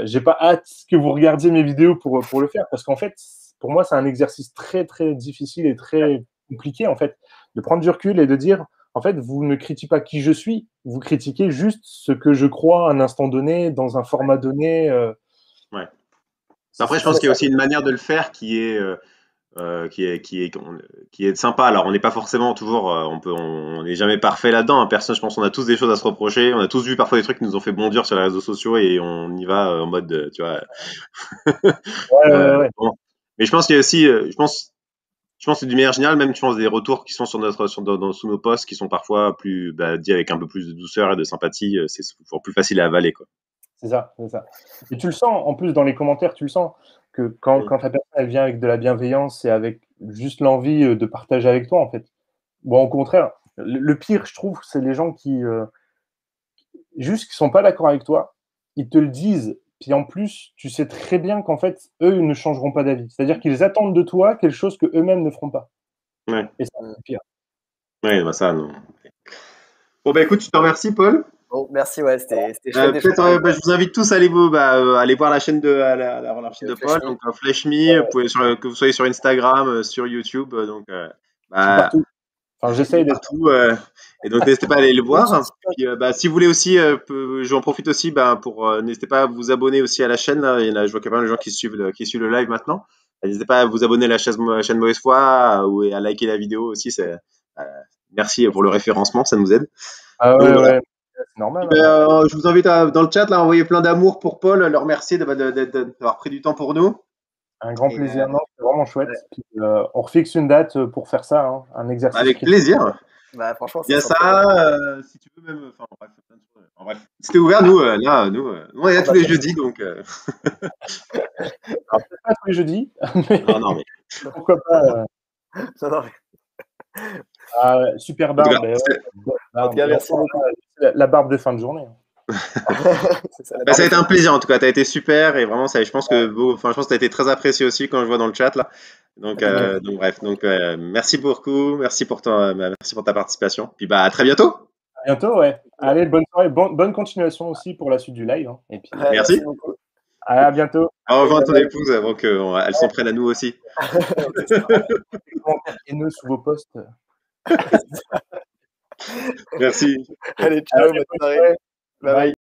j'ai pas hâte que vous regardiez mes vidéos pour le faire. Parce qu'en fait, pour moi, c'est un exercice très, très difficile et très compliqué, en fait, de prendre du recul et de dire, en fait, vous ne critiquez pas qui je suis, vous critiquez juste ce que je crois à un instant donné, dans un format donné. Ouais. Après, je pense qu'il y a aussi une manière de le faire qui est sympa. Alors, on n'est pas forcément toujours, on n'est jamais parfait là-dedans, hein. Personne, je pense, on a tous des choses à se reprocher. On a tous vu parfois des trucs qui nous ont fait bondir sur les réseaux sociaux et on y va en mode, tu vois. Ouais. Bon. Mais je pense qu'il y a aussi, je pense que d'une manière générale, même, je pense, des retours qui sont sous nos posts, qui sont parfois plus, dits avec un peu plus de douceur et de sympathie, c'est souvent plus facile à avaler, quoi. C'est ça. Et tu le sens, en plus, dans les commentaires, tu le sens que quand la personne, elle vient avec de la bienveillance et avec juste l'envie de partager avec toi, en fait. Bon, au contraire, le pire, je trouve, c'est les gens qui juste qui sont pas d'accord avec toi, ils te le disent, puis en plus, tu sais très bien qu'en fait, eux, ils ne changeront pas d'avis. C'est-à-dire qu'ils attendent de toi quelque chose que eux-mêmes ne feront pas. Ouais. Et ça, c'est le pire. Ouais, ça, non. Bon, écoute, je te remercie, Paul. Bon, merci, ouais, c'était chouette. Je vous invite tous à aller voir la chaîne la chaîne de Paul, donc Flesh Me, que vous soyez sur Instagram, sur YouTube, donc partout. Enfin, j'essaye d'être partout, et donc n'hésitez pas à aller le voir. Puis, si vous voulez aussi, j'en profite aussi, n'hésitez pas à vous abonner aussi à la chaîne. Là, je vois qu'il y a pas mal de gens qui suivent le live maintenant. N'hésitez pas à vous abonner à la chaîne Mauvaise Foi ou à liker la vidéo aussi. Merci pour le référencement, ça nous aide. Ah ouais, donc, voilà. ouais. C'est normal. Je vous invite dans le chat là, à envoyer plein d'amour pour Paul, le remercier d'avoir pris du temps pour nous. Un grand plaisir, non, c'est vraiment chouette. Ouais. Puis, on refixe une date pour faire ça, hein, un exercice. Avec plaisir. Franchement, il y a ça, si tu veux même. Bref, c'était ouvert, nous, on est là tous les jeudis, donc. Alors, peut-être pas tous les jeudis, mais. Non, mais. Pourquoi pas. Super barbe. En tout cas, merci beaucoup. La barbe de fin de journée. Ça a été un plaisir en tout cas, tu as été super et vraiment je pense que tu as été très apprécié aussi quand je vois dans le chat là. Donc bref, merci beaucoup, merci pour ta participation. Puis à très bientôt. À bientôt, ouais. Allez, bonne soirée, bonne continuation aussi pour la suite du live, hein. Et puis, merci beaucoup. À bientôt. Au revoir à ton épouse avant qu'elle s'en prenne à nous aussi. Commentaires haineux sous vos posts. Merci. Allez, ciao, bonne soirée. Bye bye.